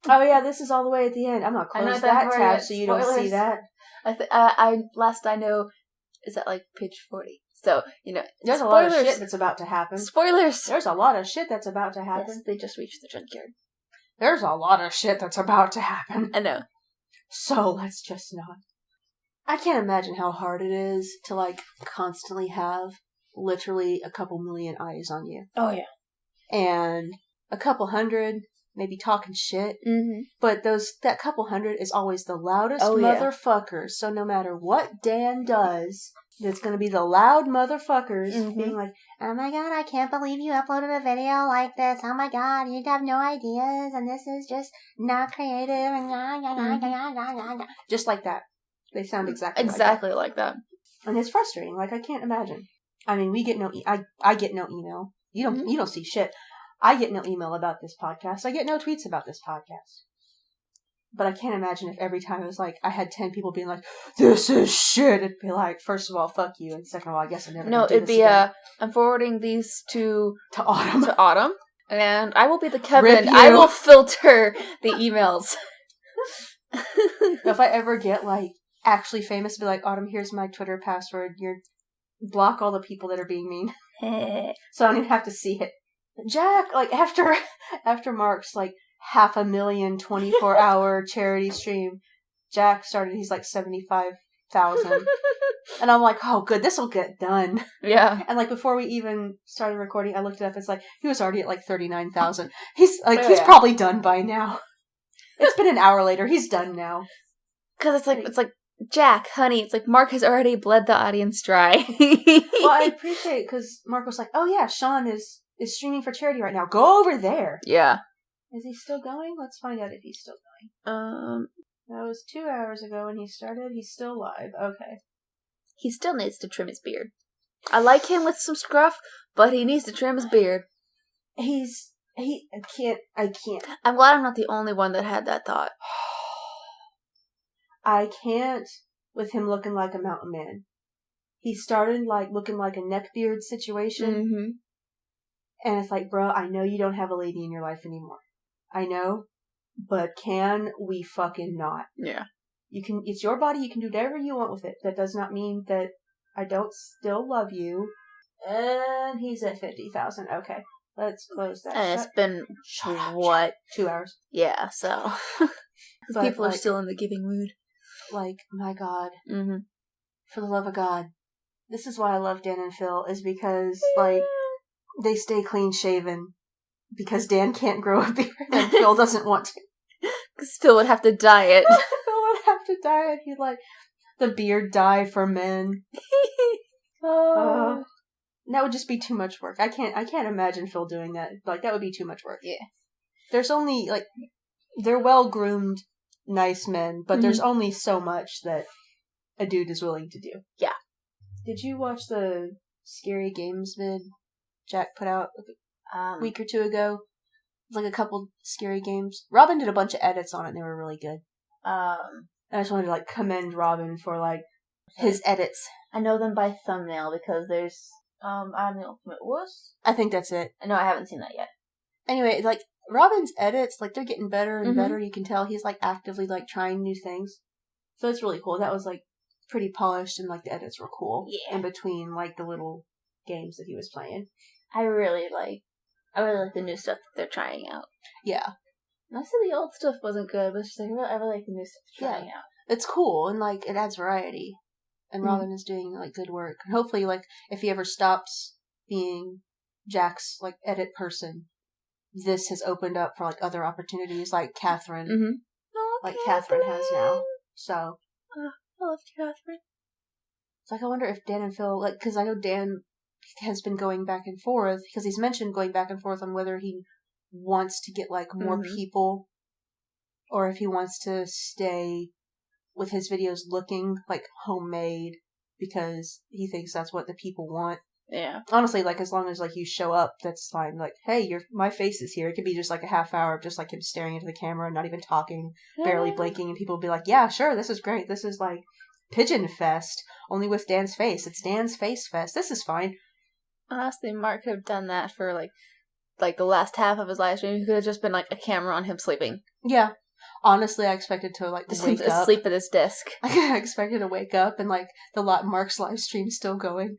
Oh yeah, this is all the way at the end. I'm gonna close that tab so you don't see that. Last I know is at page 40. So, there's a lot of shit that's about to happen. Spoilers! There's a lot of shit that's about to happen. Yes, they just reached the junkyard. There's a lot of shit that's about to happen. I know. So let's just not. I can't imagine how hard it is to constantly have literally a couple million eyes on you. Oh yeah. And a couple hundred maybe talking shit. Mm-hmm. But that couple hundred is always the loudest motherfuckers. So no matter what Dan does, it's going to be the loud motherfuckers being like, oh my God, I can't believe you uploaded a video like this. Oh my God, you have no ideas and this is just not creative and just like that. They sound exactly like that. And it's frustrating. I can't imagine. I mean, we get I get no email. You don't see shit. I get no email about this podcast. I get no tweets about this podcast. But I can't imagine if every time it was I had 10 people being like, this is shit. It'd be first of all, fuck you. And second of all, I guess I'm never going to do this again. No, it'd be, I'm forwering these to Autumn. And I will be the Kevin. I will filter the emails. If I ever get, actually famous, be like, Autumn, here's my Twitter password. You're block all the people that are being mean. So I don't even have to see it. Jack, like, after Mark's, like, 500,000 24-hour charity stream, Jack started, he's like 75,000. And I'm like, oh, good, this will get done. Yeah. And, like, before we even started recording, I looked it up. It's like, he was already at, like, 39,000. He's probably done by now. It's been an hour later. He's done now. Because it's like, Jack, honey, it's like Mark has already bled the audience dry. Well, I appreciate it because Mark was like, oh, yeah, Sean is streaming for charity right now. Go over there. Yeah. Is he still going? Let's find out if he's still going. That was 2 hours ago when he started. He's still live. Okay. He still needs to trim his beard. I like him with some scruff, but he needs to trim his beard. I can't. I'm glad I'm not the only one that had that thought. I can't with him looking like a mountain man. He started, like, looking like a neckbeard situation. Mm-hmm. And it's like, bro, I know you don't have a lady in your life anymore. I know. But can we fucking not? Yeah. It's your body, you can do whatever you want with it. That does not mean that I don't still love you. And he's at 50,000. Okay. Let's close that. And it's been, what? 2 hours. Yeah, so. People are still in the giving mood. Like, my God. Mm-hmm. For the love of God. This is why I love Dan and Phil, is because, like, they stay clean shaven. Because Dan can't grow a beard and Phil doesn't want to. Because Phil would have to dye it. Phil would have to dye it. He'd like the beard dye for men. That would just be too much work. I can't imagine Phil doing that. Like, that would be too much work. Yeah. There's only, like, they're well-groomed, nice men, but there's only so much that a dude is willing to do. Yeah. Did you watch the Scary Games vid Jack put out a week or two ago? Like a couple scary games. Robin did a bunch of edits on it and they were really good. I just wanted to, like, commend Robin for, like, his edits. I know them by thumbnail because there's I'm the Ultimate Wuss. I think that's it. No, I haven't seen that yet. Anyway, like, Robin's edits, like, they're getting better and better. You can tell he's, like, actively, like, trying new things. So it's really cool. That was, like, pretty polished and, like, the edits were cool. Yeah. In between, like, the little games that he was playing. I really like the new stuff that they're trying out. Yeah. Not that the old stuff wasn't good, but it's just like, I really like the new stuff they're trying out. It's cool, and, like, it adds variety. And Robin is doing, like, good work. And hopefully, like, if he ever stops being Jack's, like, edit person, this has opened up for, like, other opportunities, like Catherine. Mm-hmm. Like Catherine has now. So. I love Catherine. It's like, I wonder if Dan and Phil, like, because I know Dan has been going back and forth, because he's mentioned going back and forth on whether he wants to get, like, more people, or if he wants to stay with his videos looking, like, homemade, because he thinks that's what the people want. Yeah. Honestly, like, as long as, like, you show up, that's fine. Like, hey, my face is here. It could be just, like, a half hour of just, like, him staring into the camera and not even talking, barely blinking, and people will be like, yeah, sure, this is great. This is, like, Pigeon Fest, only with Dan's face. It's Dan's Face Fest. This is fine. Honestly, Mark could have done that for, like the last half of his live stream. He could have just been, like, a camera on him sleeping. Yeah. Honestly, I expected to, like, just wake up. Asleep at his desk. I expected to wake up and, like, Mark's live stream still going.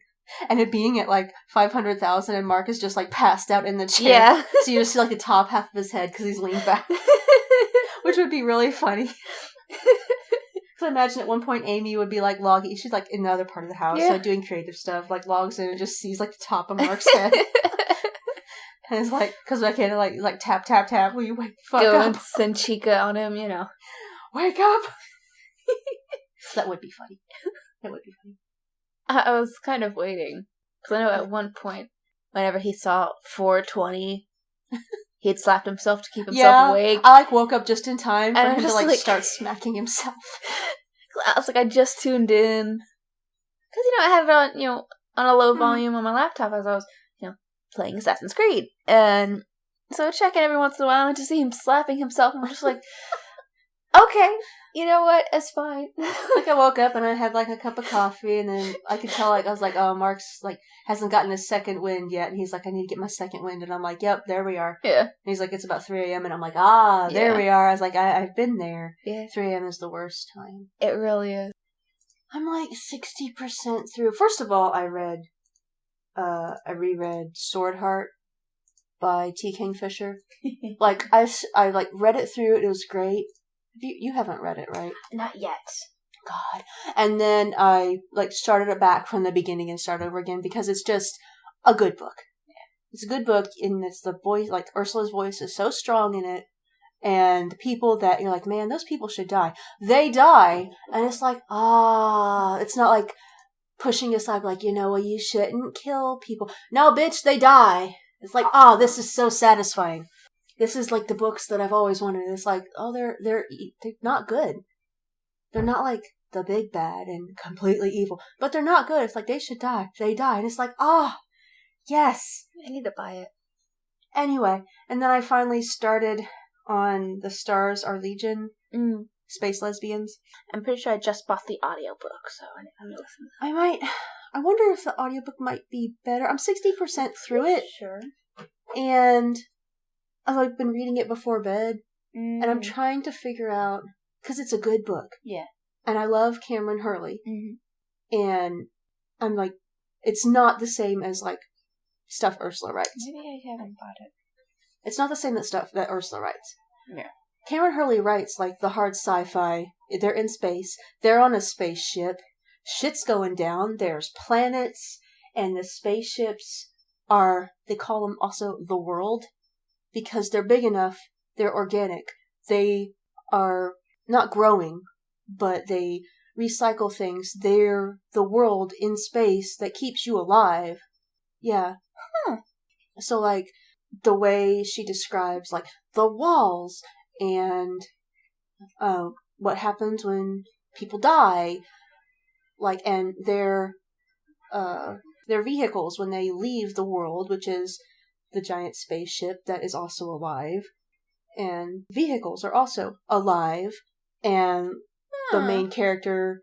And it being at, like, 500,000 and Mark is just, like, passed out in the chair. Yeah. So you just see, like, the top half of his head because he's leaned back. Which would be really funny. Because I imagine at one point Amy would be, like, logging. She's, like, in the other part of the house, so doing creative stuff. Like, logs in and just sees, like, the top of Mark's head. And it's like, because I can't, like, tap, tap, tap. Will you wake the fuck Go up? and send Chica on him, you know. Wake up! That would be funny. That would be funny. I was kind of waiting. Because I know at one point, whenever he saw 420, he had slapped himself to keep himself awake. I, like, woke up just in time for him to, like, start smacking himself. I was like, I just tuned in. Because, you know, I have it on, you know, on a low volume on my laptop as I was, you know, playing Assassin's Creed. And so I check in every once in a while and I just see him slapping himself and I'm just like, okay, you know what, it's fine. Like, I woke up and I had, like, a cup of coffee and then I could tell, like, I was like, oh, Mark's, like, hasn't gotten his second wind yet. And he's like, I need to get my second wind. And I'm like, yep, there we are. Yeah. And he's like, it's about 3 a.m. And I'm like, there we are. I was like, I've been there. Yeah. 3 a.m. is the worst time. It really is. I'm like 60% through. First of all, I reread Swordheart by T Kingfisher. Like I like read it through. It was great. You haven't read it, right? Not yet. God. And then I like started it back from the beginning and started over again because it's just a good book. Yeah. It's a good book, and it's the voice, like Ursula's voice is so strong in it. And the people that you're like, man, those people should die. They die. And it's like, it's not like pushing aside, like, well, you shouldn't kill people. No, bitch, they die. It's like, this is so satisfying. This is like the books that I've always wanted. It's like, they're not good. They're not like the big bad and completely evil, but they're not good. It's like they should die. They die. And it's like, yes. I need to buy it. Anyway, and then I finally started on The Stars Are Legion, Space Lesbians. I'm pretty sure I just bought the audiobook, so I'm going to listen to that. I wonder if the audiobook might be better. I'm 60% through it. Sure. And I've been reading it before bed, and I'm trying to figure out, because it's a good book. Yeah. And I love Kameron Hurley. Mm-hmm. And I'm like, it's not the same as, like, stuff Ursula writes. Maybe I haven't bought it. It's not the same stuff that Ursula writes. Yeah. Kameron Hurley writes, like, the hard sci-fi. They're in space. They're on a spaceship. Shit's going down. There's planets. And the spaceships they call them also the world. Because they're big enough. They're organic. They are not growing, but they recycle things. They're the world in space that keeps you alive. Yeah. Huh. So, like, the way she describes, like, the walls and what happens when people die, like, and their vehicles when they leave the world, which is the giant spaceship that is also alive, and vehicles are also alive, and the main character,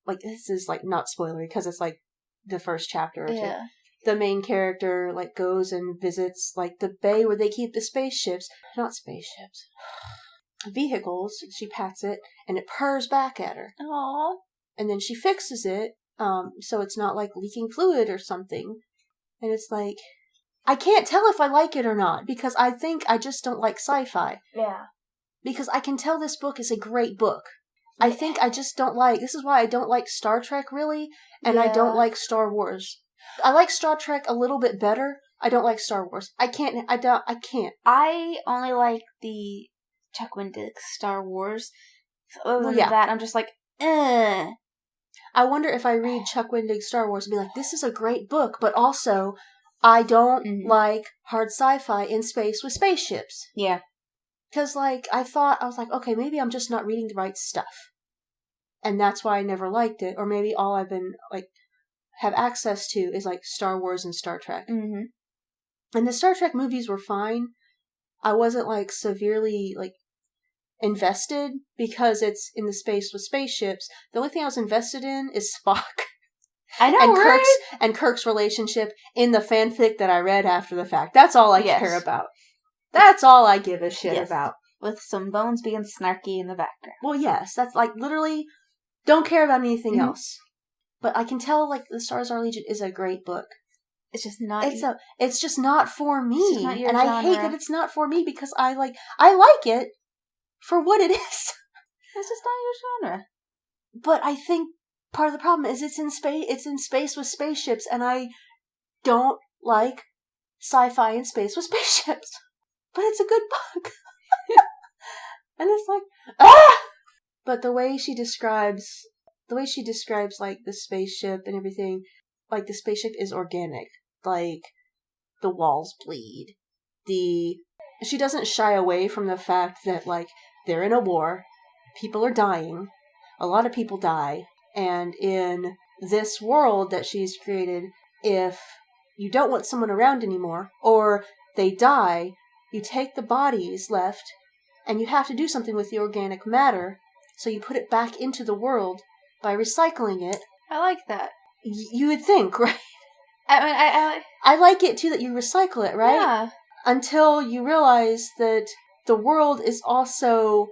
like, this is, like, not spoilery, because it's, like, the first chapter or two. The main character, like, goes and visits, like, the bay where they keep the spaceships. Not spaceships. Vehicles. She pats it, and it purrs back at her. Aww. And then she fixes it, so it's not, like, leaking fluid or something. And it's like, I can't tell if I like it or not, because I think I just don't like sci-fi. Yeah. Because I can tell this book is a great book. I think I just don't like, this is why I don't like Star Trek, really, and I don't like Star Wars. I like Star Trek a little bit better. I don't like Star Wars. I can't. I only like the Chuck Wendig Star Wars. So other than that, I'm just like, I wonder if I read Chuck Wendig Star Wars and be like, this is a great book, but also, I don't like hard sci-fi in space with spaceships. Yeah. Because, like, I was like, okay, maybe I'm just not reading the right stuff. And that's why I never liked it. Or maybe all I've been, like, have access to is, like, Star Wars and Star Trek. Mm-hmm. And the Star Trek movies were fine. I wasn't, like, severely, like, invested because it's in the space with spaceships. The only thing I was invested in is Spock. I know, right? Kirk's relationship in the fanfic that I read after the fact. That's all I care about. That's all I give a shit about. With some bones being snarky in the background. Well, yes. That's, like, literally, don't care about anything else. But I can tell, like, The Stars Are Legion is a great book. It's just not... It's just not for me. It's just not your and genre. I hate that it's not for me because I like it for what it is. It's just not your genre. But I think part of the problem is it's in space with spaceships, and I don't like sci-fi in space with spaceships. But it's a good book. And it's like, But the way she describes, like, the spaceship and everything, like, the spaceship is organic. Like, the walls bleed. She doesn't shy away from the fact that, like, they're in a war. People are dying. A lot of people die. And in this world that she's created, if you don't want someone around anymore, or they die, you take the bodies left, and you have to do something with the organic matter, so you put it back into the world by recycling it. I like that. You would think, right? I mean, I like it, too, that you recycle it, right? Yeah. Until you realize that the world is also...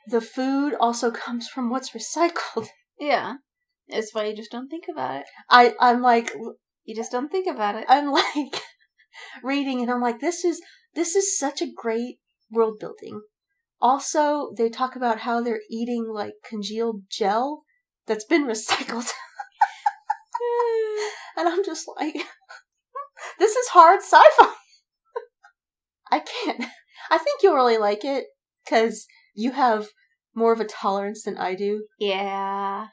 The food also comes from what's recycled. Yeah. It's why you just don't think about it. I'm like... You just don't think about it. I'm like reading and I'm like, this is such a great world building. Also, they talk about how they're eating like congealed gel that's been recycled. And I'm just like, this is hard sci-fi. I can't. I think you'll really like it because you have more of a tolerance than I do. Yeah.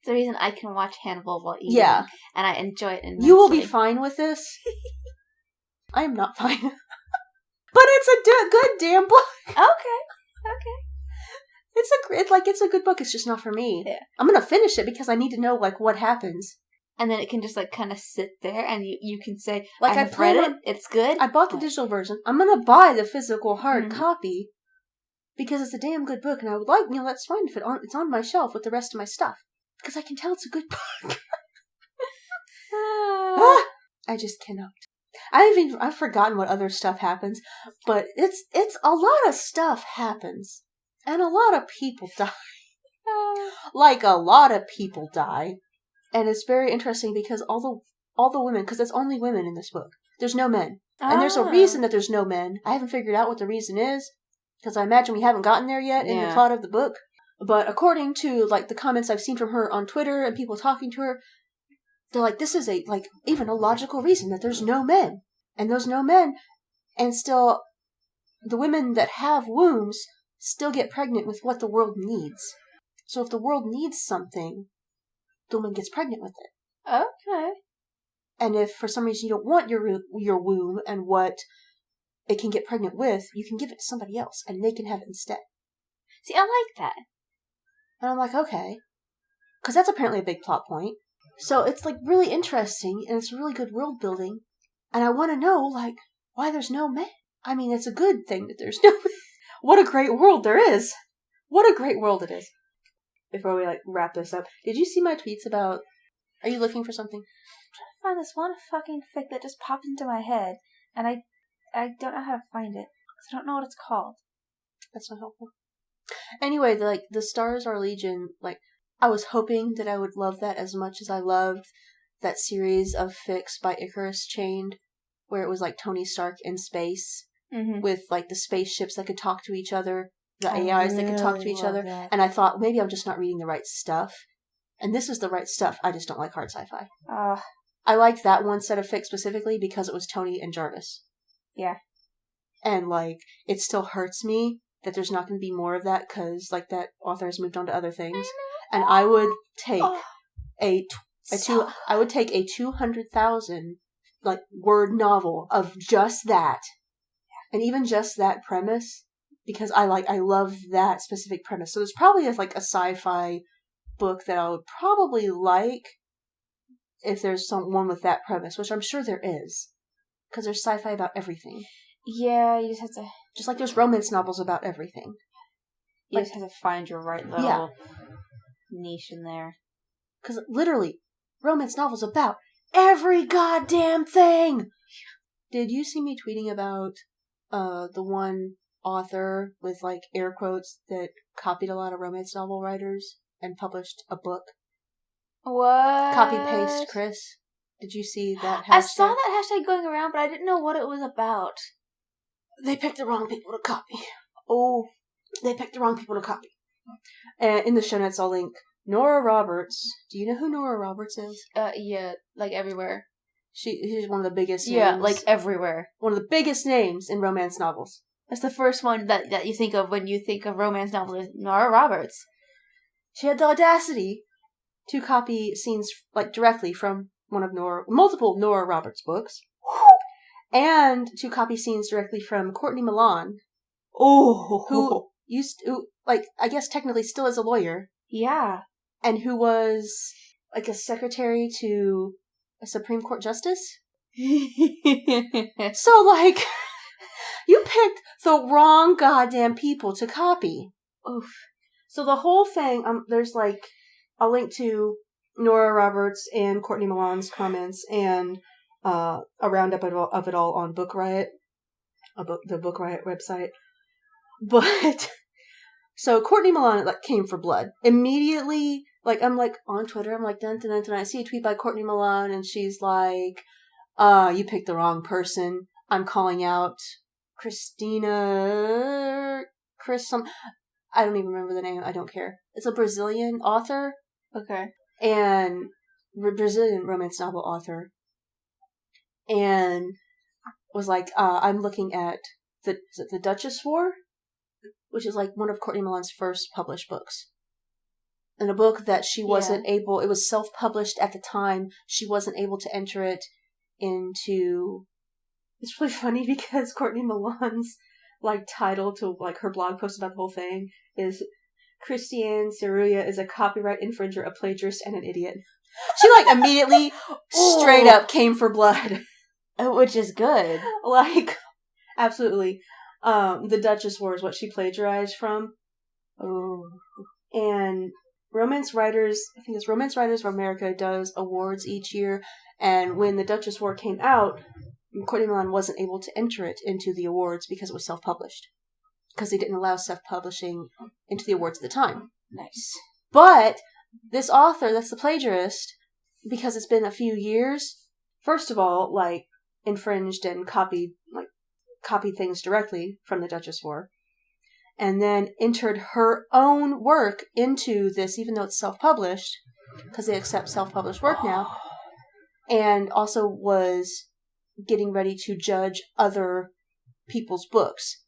It's the reason I can watch Hannibal while eating. Yeah. And I enjoy it immensely. You will be fine with this. I am not fine. But it's a good damn book. Okay. It's a good book. It's just not for me. Yeah. I'm gonna finish it because I need to know like what happens. And then it can just like kind of sit there, and you can say, like I've read it. It's good. I bought the digital version. I'm gonna buy the physical hard copy because it's a damn good book, and I would like that's fine if it's on my shelf with the rest of my stuff because I can tell it's a good book. I just cannot. I've forgotten what other stuff happens, but it's a lot of stuff happens, and a lot of people die. Like a lot of people die, and it's very interesting because all the women, because it's only women in this book. There's no men, and there's a reason that there's no men. I haven't figured out what the reason is because I imagine we haven't gotten there yet in the plot of the book. But according to like the comments I've seen from her on Twitter and people talking to her, they're like, this is even a logical reason that there's no men. And there's no men, and still, the women that have wombs still get pregnant with what the world needs. So if the world needs something, the woman gets pregnant with it. Okay. And if for some reason you don't want your womb and what it can get pregnant with, you can give it to somebody else, and they can have it instead. See, I like that. And I'm like, okay. Because that's apparently a big plot point. So it's like really interesting, and it's really good world building. And I want to know, like, why there's no men. I mean, it's a good thing that there's no men. What a great world there is. What a great world it is. Before we, wrap this up, did you see my tweets about... Are you looking for something? I'm trying to find this one fucking fic that just popped into my head, and I don't know how to find it, because I don't know what it's called. That's not helpful. Anyway, the Stars Are Legion, I was hoping that I would love that as much as I loved that series of fics by Icarus Chained, where it was Tony Stark in space with the spaceships that could talk to each other, the AIs that could talk to each other. That. And I thought maybe I'm just not reading the right stuff. And this is the right stuff. I just don't like hard sci-fi. I liked that one set of fics specifically because it was Tony and Jarvis. Yeah. And it still hurts me that there's not going to be more of that because that author has moved on to other things. And I would take I would take a 200,000 word novel of just that, and even just that premise, because I love that specific premise. So there's probably a sci-fi book that I would probably like if there's one with that premise, which I'm sure there is, because there's sci-fi about everything. Yeah, you just have to... Just like there's romance novels about everything. You just have to find your right little niche in there. Because literally, romance novels about every goddamn thing! Did you see me tweeting about the one author with air quotes that copied a lot of romance novel writers and published a book? What? Copy paste Chris. Did you see that hashtag? I saw that hashtag going around, but I didn't know what it was about. They picked the wrong people to copy. Oh, they picked the wrong people to copy. And in the show notes, I'll link Nora Roberts. Do you know who Nora Roberts is? Yeah, everywhere. She's one of the biggest names. Yeah, everywhere. One of the biggest names in romance novels. That's the first one that you think of when you think of romance novels, is Nora Roberts. She had the audacity to copy scenes directly from multiple Nora Roberts books, and to copy scenes directly from CourtneyMilan, who I guess technically still is a lawyer. Yeah. And who was a secretary to a Supreme Court justice. So you picked the wrong goddamn people to copy. Oof. So the whole thing, there's I'll link to Nora Roberts and CourtneyMilan's comments and a roundup of it all on Bookriot, the Bookriot website. But so CourtneyMilan came for blood immediately. like, I'm, like, on Twitter, I'm like, dun, dun, dun, dun, I see a tweet by CourtneyMilan, and she's like, you picked the wrong person. I'm calling out I don't even remember the name. I don't care. It's a Brazilian author. Okay. And Brazilian romance novel author. And was like, I'm looking at the Duchess War, which is like one of CourtneyMilan's first published books. And a book that she wasn't able, it was self-published at the time, she wasn't able to enter it into... It's really funny because CourtneyMilan's, like, title to, like, her blog post about the whole thing is Christiane Cerulla is a copyright infringer, a plagiarist, and an idiot. She, like, immediately, straight up came for blood. Which is good. Like, absolutely. The Duchess War is what she plagiarized from. Oh. And Romance Writers of America does awards each year, and when the Duchess War came out, CourtneyMilan wasn't able to enter it into the awards because it was self-published. Because they didn't allow self-publishing into the awards at the time. Nice. But this author, that's the plagiarist, because it's been a few years, first of all, like, infringed and copied things directly from the Duchess War, and then entered her own work into this, even though it's self-published, because they accept self-published work now, and also was getting ready to judge other people's books.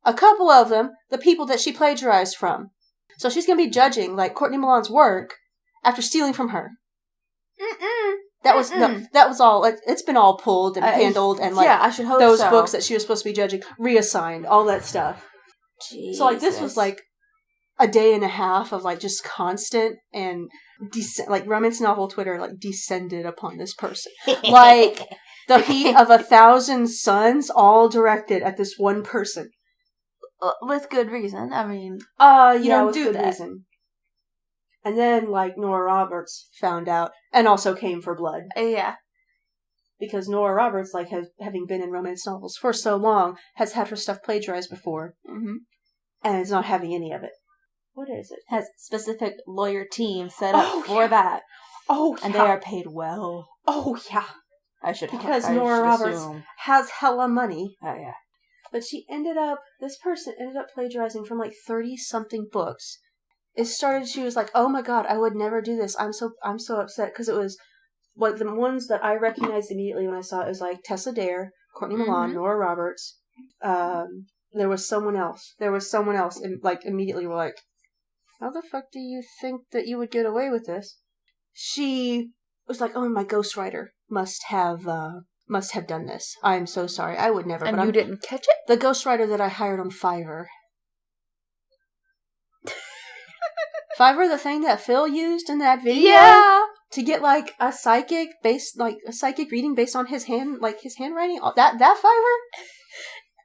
A couple of them, the people that she plagiarized from. So she's going to be judging, like, CourtneyMilan's work after stealing from her. That was all. It's been all pulled and handled, and, like, I should hope those so. books that she was supposed to be judging reassigned, all that stuff. Jesus. So, like, this was, like, a day and a half of, like, just constant and like, romance novel Twitter, like, descended upon this person. Like, the heat of 1,000 suns, all directed at this one person. With good reason. I mean, you don't with do good that. Reason. And then, like, Nora Roberts found out, and also came for blood. Yeah. Because Nora Roberts, like, having been in romance novels for so long, has had her stuff plagiarized before. Mm-hmm. And is not having any of it. What is it? Has specific lawyer team set up for that. Oh, yeah. And they are paid well. Oh, yeah. Because Nora Roberts has hella money. Oh, yeah. But this person ended up plagiarizing from, like, 30-something books. She was like, oh my god, I would never do this. I'm so upset. Because it was, like, the ones that I recognized immediately when I saw it was, like, Tessa Dare, CourtneyMilan, Nora Roberts. There was someone else. And, like, immediately were like, how the fuck do you think that you would get away with this? She was like, oh, my ghostwriter must have done this. I'm so sorry. I would never. And you didn't catch it? The ghostwriter that I hired on Fiverr. Fiverr, the thing that Phil used in that video? Yeah! To get, like, a psychic reading based on his handwriting? That Fiverr?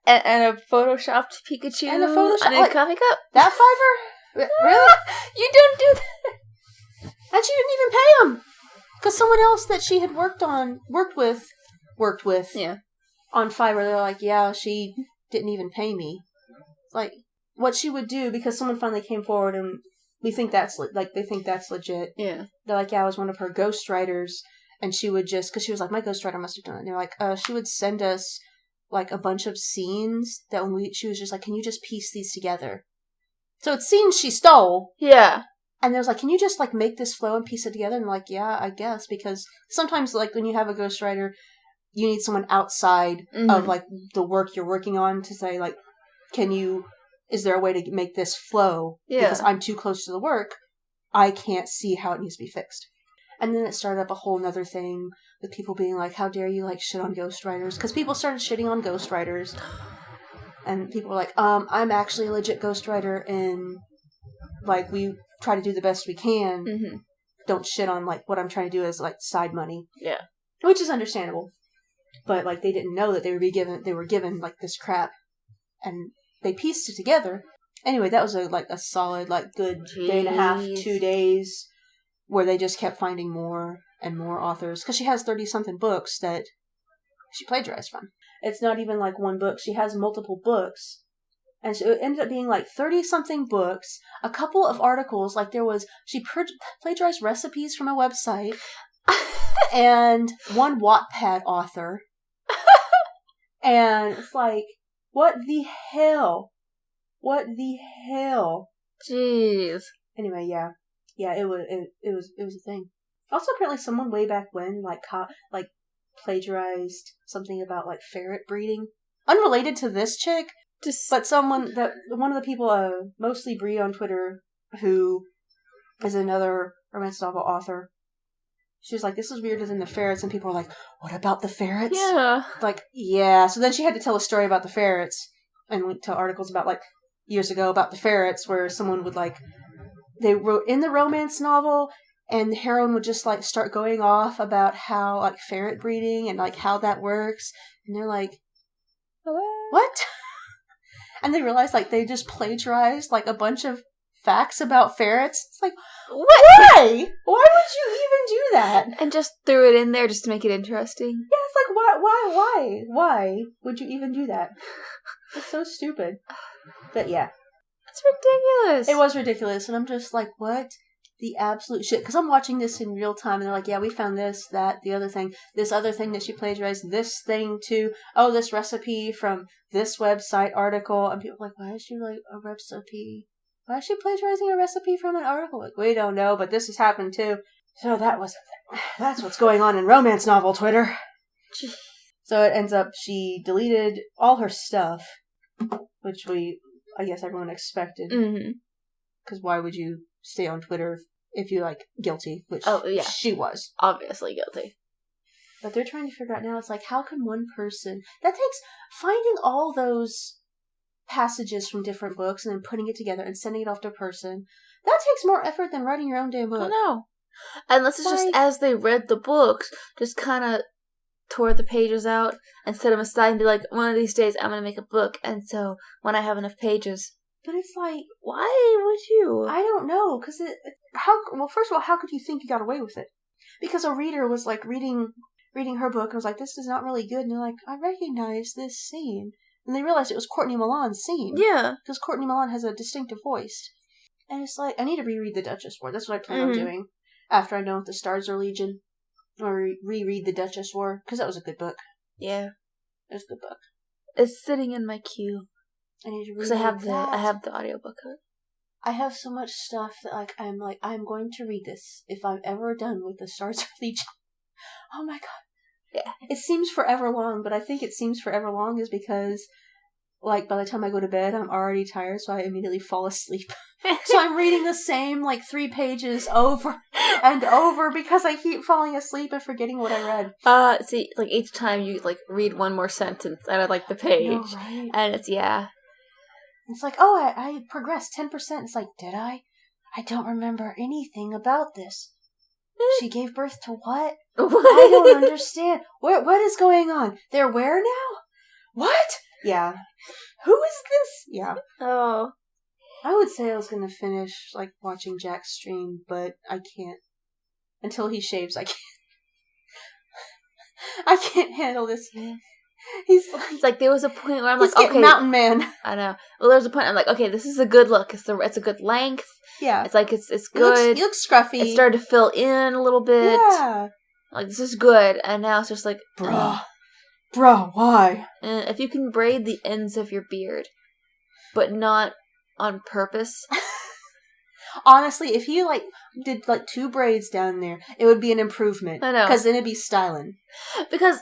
And a photoshopped Pikachu and a Photoshop, a coffee cup? That Fiverr? Really? You don't do that! And she didn't even pay him! Because someone else that she had worked with yeah. on Fiverr, they're like, yeah, she didn't even pay me. Like, what she would do, because someone finally came forward and they think that's legit. Yeah. They're like, yeah, I was one of her ghostwriters, and she would just, because she was like, my ghostwriter must have done it. And they're like, she would send us, like, a bunch of scenes that she was just like, can you just piece these together? So it's scenes she stole. Yeah. And they was like, can you just, like, make this flow and piece it together? And I'm like, yeah, I guess, because sometimes, like, when you have a ghostwriter, you need someone outside of, like, the work you're working on to say, like, is there a way to make this flow? Yeah. Because I'm too close to the work. I can't see how it needs to be fixed. And then it started up a whole nother thing with people being like, how dare you, like, shit on ghostwriters? Because people started shitting on ghostwriters. And people were like, I'm actually a legit ghostwriter, and, like, we try to do the best we can. Mm-hmm. Don't shit on, like, what I'm trying to do as, like, side money. Yeah. Which is understandable. But, like, they didn't know that they were given, like, this crap. And they pieced it together. Anyway, that was a solid, like, good day and a half, 2 days, where they just kept finding more and more authors. Because she has 30-something books that she plagiarized from. It's not even, like, one book. She has multiple books. And so it ended up being like 30-something books, a couple of articles, like she plagiarized recipes from a website, and one Wattpad author. And it's like, what the hell? What the hell? Jeez. Anyway, yeah. Yeah, it was a thing. Also, apparently someone way back when, like plagiarized something about, like, ferret breeding. Unrelated to this chick, but one of the people, mostly Bree on Twitter, who is another romance novel author. She was like, this is weirder than the ferrets, and people were like, what about the ferrets? Yeah. Like, yeah. So then she had to tell a story about the ferrets, and link to articles about, like, years ago about the ferrets, where someone would, like, they wrote in the romance novel, and the heroine would just, like, start going off about how, like, ferret breeding and, like, how that works. And they're like, what? And they realized, like, they just plagiarized, like, a bunch of facts about ferrets. It's like, what? Why? Why would you even do that? And just threw it in there just to make it interesting. Yeah, it's like, why would you even do that? It's so stupid. But yeah. That's ridiculous. It was ridiculous, and I'm just like, what the absolute shit? Because I'm watching this in real time, and they're like, yeah, we found this, that, the other thing, this other thing that she plagiarized, this thing too, oh, this recipe from this website article, and people are like, why is she, like, a recipe? Why is she plagiarizing a recipe from an article? Like, we don't know, but this has happened too. So that was a thing. That's what's going on in romance novel Twitter. So it ends up, she deleted all her stuff, which I guess everyone expected. Because why would you stay on Twitter if you're, like, guilty? Which she was. Obviously guilty. But they're trying to figure out now, it's like, how can one person... That takes finding all those passages from different books and then putting it together and sending it off to a person. That takes more effort than writing your own damn book. I know. Unless it's just as they read the books, just kind of tore the pages out and set them aside and be like, one of these days I'm going to make a book, and so when I have enough pages. But it's like, why would you? I don't know, because first of all, how could you think you got away with it? Because a reader was, like, reading her book and was like, this is not really good, and they're like, I recognize this scene. And they realized it was CourtneyMilan's scene. Yeah. Because CourtneyMilan has a distinctive voice. And it's like, I need to reread The Duchess War. That's what I plan on doing. After I know if the stars are legion. Or reread The Duchess War. Because that was a good book. Yeah. It was a good book. It's sitting in my queue. I need to read because I have the audiobook of it. I have so much stuff that, like, I'm going to read this if I'm ever done with the stars are legion. Oh my god. Yeah. It seems forever long, but I think it seems forever long is because, like, by the time I go to bed, I'm already tired, so I immediately fall asleep. So I'm reading the same, like, 3 pages over and over because I keep falling asleep and forgetting what I read. See, like, each time you, like, read one more sentence out of, like, the page. No, right? And it's, yeah. It's like, oh, I progressed 10%. It's like, did I? I don't remember anything about this. She gave birth to what? I don't understand. What is going on? They're where now? What? Yeah. Who is this? Yeah. Oh. I would say I was going to finish, like, watching Jack's stream, but I can't. Until he shaves, I can't. I can't handle this. He's like, there was a point where I'm like, okay, Mountain Man. I know. Well, there was a point I'm like, okay, this is a good look. It's a good length. Yeah. It's like it's good. He looks scruffy. It started to fill in a little bit. Yeah. Like, this is good. And now it's just like, Bruh, why? And if you can braid the ends of your beard, but not on purpose. Honestly, if you, like, did, like, 2 braids down there, it would be an improvement. I know. Because then it'd be styling. Because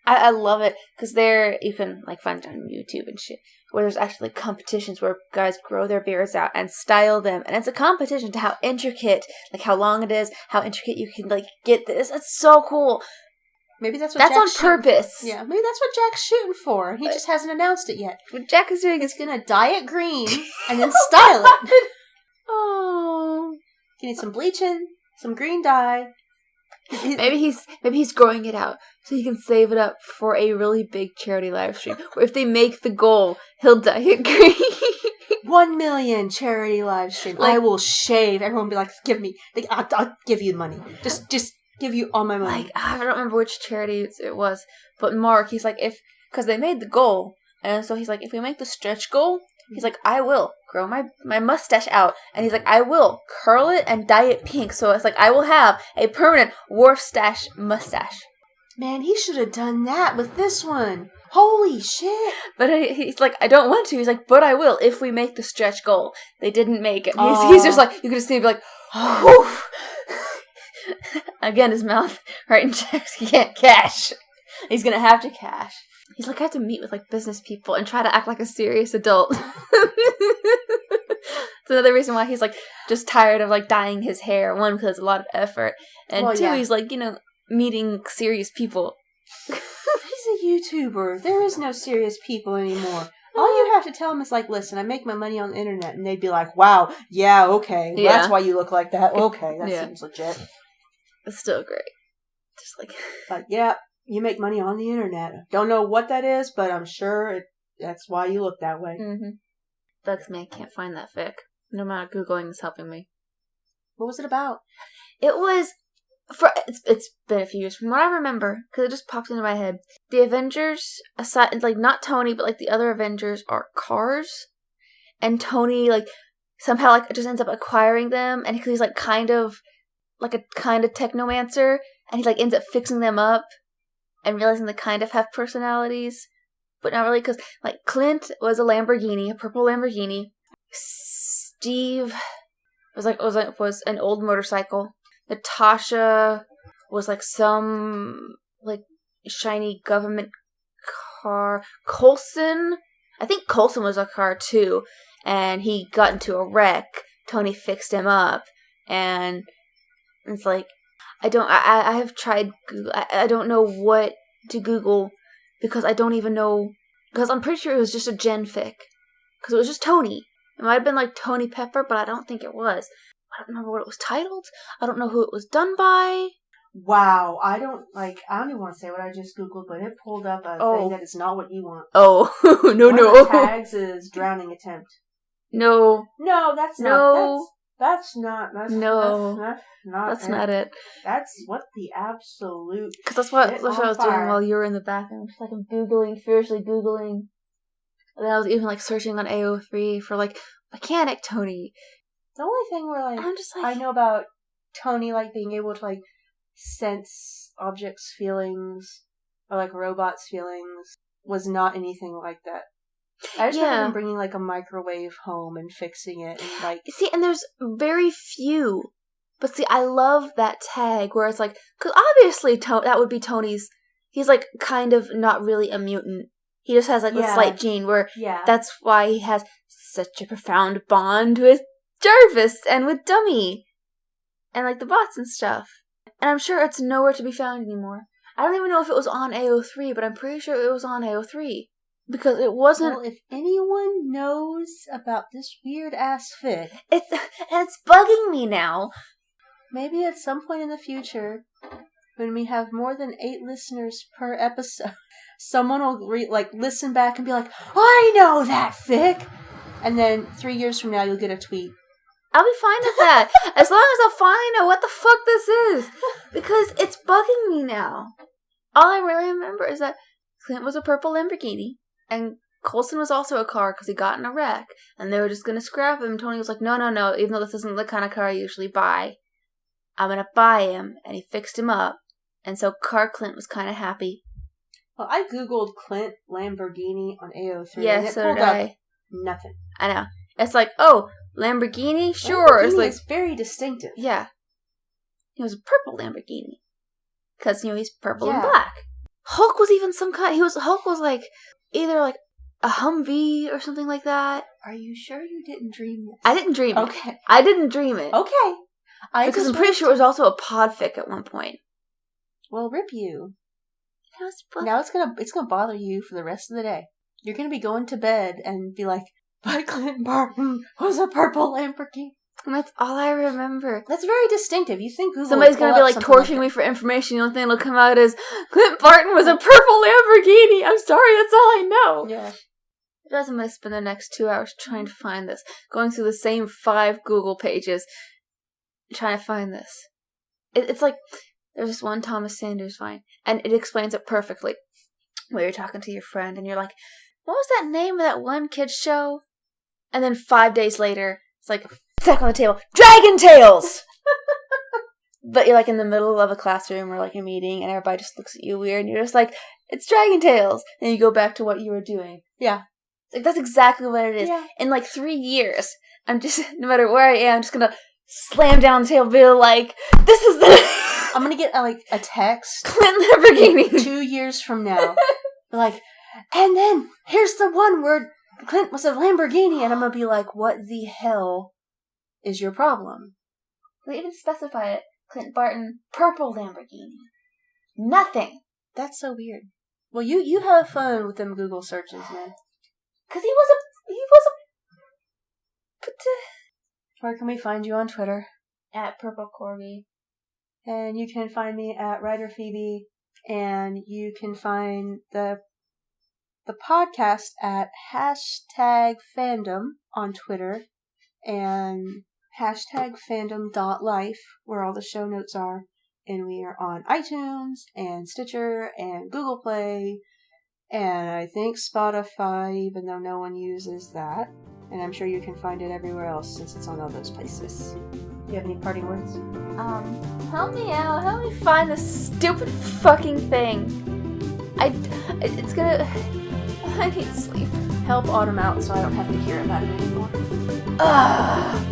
I love it. Because you can, like, find it on YouTube and shit, where there's actually competitions where guys grow their beards out and style them. And it's a competition to how intricate, like, how long it is, how intricate you can, like, get this. It's so cool. Maybe that's Jack's on purpose. Yeah, maybe that's what Jack's shooting for. He just hasn't announced it yet. What Jack is doing is gonna dye it green and then style it. Oh, you need some bleaching, some green dye. Maybe he's growing it out so he can save it up for a really big charity live stream. Or if they make the goal, he'll dye it green. 1 million charity live stream. Like, I will shave. Everyone will be like, "Give me. Like, I'll give you money. Just give you all my money." Like, I don't remember which charity it was, but Mark, he's like, because they made the goal, and so he's like, if we make the stretch goal, He's like, I will grow my mustache out. And he's like, I will curl it and dye it pink. So it's like, I will have a permanent Worf-stash mustache. Man, he should have done that with this one. Holy shit. But he's like, I don't want to. He's like, but I will if we make the stretch goal. They didn't make it. He's just like, you could just see him be like, whew. Again, his mouth writing checks. He can't cash. He's going to have to cash. He's like, I have to meet with like business people and try to act like a serious adult. It's another reason why he's like just tired of like dyeing his hair. One, because it's a lot of effort. And two, he's like, meeting serious people. He's a YouTuber. There is no serious people anymore. All you have to tell them is like, listen, I make my money on the internet. And they'd be like, wow, yeah, okay. Well, that's why you look like that. Okay, that seems legit. It's still great. Just like... But yeah, you make money on the internet. Don't know what that is, but I'm sure that's why you look that way. Mm-hmm. That's me. I can't find that fic. No matter Googling is helping me. What was it about? It was... It's been a few years. From what I remember, because it just popped into my head, the Avengers, aside, like, not Tony, but, like, the other Avengers are cars, and Tony, like, somehow, like, just ends up acquiring them, and he's, like, kind of technomancer, and he, like, ends up fixing them up, and realizing they kind of have personalities, but not really, because, like, Clint was a Lamborghini, a purple Lamborghini. Steve was an old motorcycle. Natasha was like some like shiny government car. Coulson, I think Coulson was a car too, and he got into a wreck. Tony fixed him up, and it's like I have tried Google. I don't know what to Google because I don't even know, because I'm pretty sure it was just a Gen fic because it was just Tony. It might have been like Tony Pepper, but I don't think it was. I don't remember what it was titled. I don't know who it was done by. Wow, I don't even want to say what I just Googled, but it pulled up a thing that is not what you want. Oh, no. One of the tags is drowning attempt. No. No, that's not. That's not it. That's what the absolute. Because that's what I was doing while you were in the bathroom. Just like I'm furiously Googling. And then I was even like searching on AO3 for like mechanic Tony. The only thing where like, I'm just like, I know about Tony like being able to like sense objects' feelings or like robots' feelings was not anything like that. I just remember him bringing like a microwave home and fixing it and like and there's very few, but I love that tag where it's like, because obviously that would be Tony's. He's like kind of not really a mutant. He just has like a slight gene where that's why he has such a profound bond with Jarvis and with Dummy and like the bots and stuff. And I'm sure it's nowhere to be found anymore. I don't even know if it was on AO3, but I'm pretty sure it was on AO3 because it wasn't. Well, if anyone knows about this weird ass fic, it's bugging me now. Maybe at some point in the future, when we have more than 8 listeners per episode, someone will listen back and be like, "I know that fic," and then 3 years from now, you'll get a tweet. I'll be fine with that. As long as I'll finally know what the fuck this is. Because it's bugging me now. All I really remember is that Clint was a purple Lamborghini. And Coulson was also a car because he got in a wreck. And they were just going to scrap him. Tony was like, no. Even though this isn't the kind of car I usually buy, I'm going to buy him. And he fixed him up. And so Car Clint was kind of happy. Well, I Googled Clint Lamborghini on AO3. Yeah, and it so pulled did up I. Nothing. I know. It's like, oh, Lamborghini? Sure. Lamborghini it's like, is very distinctive. Yeah. He was a purple Lamborghini. Because, he's purple and black. Hulk was even some kind... Hulk was like, either like a Humvee or something like that. Are you sure you didn't dream this? I didn't dream it. Okay. I didn't dream it. Okay. Because I'm pretty sure it was also a podfic at one point. Well, rip you. Now it's gonna bother you for the rest of the day. You're gonna be going to bed and be like, but Clint Barton was a purple Lamborghini. And that's all I remember. That's very distinctive. You think Google somebody's going to be like torturing me for information. The only thing that'll come out is Clint Barton was a purple Lamborghini. I'm sorry, that's all I know. Yeah. I'm going to spend the next 2 hours trying to find this. Going through the same 5 Google pages. Trying to find this. It's like, there's this one Thomas Sanders Vine. And it explains it perfectly. Where you're talking to your friend and you're like, what was that name of that one kid's show? And then 5 days later, it's like, back on the table, Dragon Tales! But you're like in the middle of a classroom or like a meeting and everybody just looks at you weird and you're just like, it's Dragon Tales! And you go back to what you were doing. Yeah. Like, that's exactly what it is. Yeah. In like 3 years, I'm just, no matter where I am, I'm just gonna slam down the table and be like, this is the... I'm gonna get a text. Clint Lamborghini. 2 years from now. Like, and then here's the one where Clint was a Lamborghini, and I'm gonna be like, what the hell is your problem? They even specify it. Clint Barton, purple Lamborghini. Nothing. That's so weird. Well, you have fun with them Google searches, man. Cause he was a. Where can we find you on Twitter? At Purple Corby. And you can find me at Writer Phoebe, and you can find the podcast at #fandom on Twitter, and #fandom.life, where all the show notes are. And we are on iTunes, and Stitcher, and Google Play, and I think Spotify, even though no one uses that. And I'm sure you can find it everywhere else since it's on all those places. Do you have any parting words? Help me out. Help me find this stupid fucking thing. It's gonna... I need sleep. Help Autumn out so I don't have to hear about it anymore. Ugh.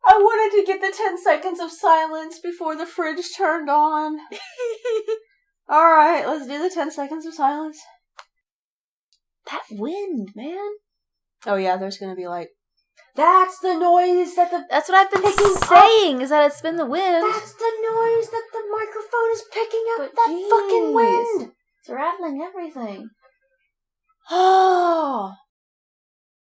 I wanted to get the 10 seconds of silence before the fridge turned on. Alright, let's do the 10 seconds of silence. That wind, man. Oh yeah, there's gonna be like, that's the noise that the... That's what I've been saying, is that it's been the wind. That's the noise that the microphone is picking up, But that fucking wind. It's rattling everything. Oh...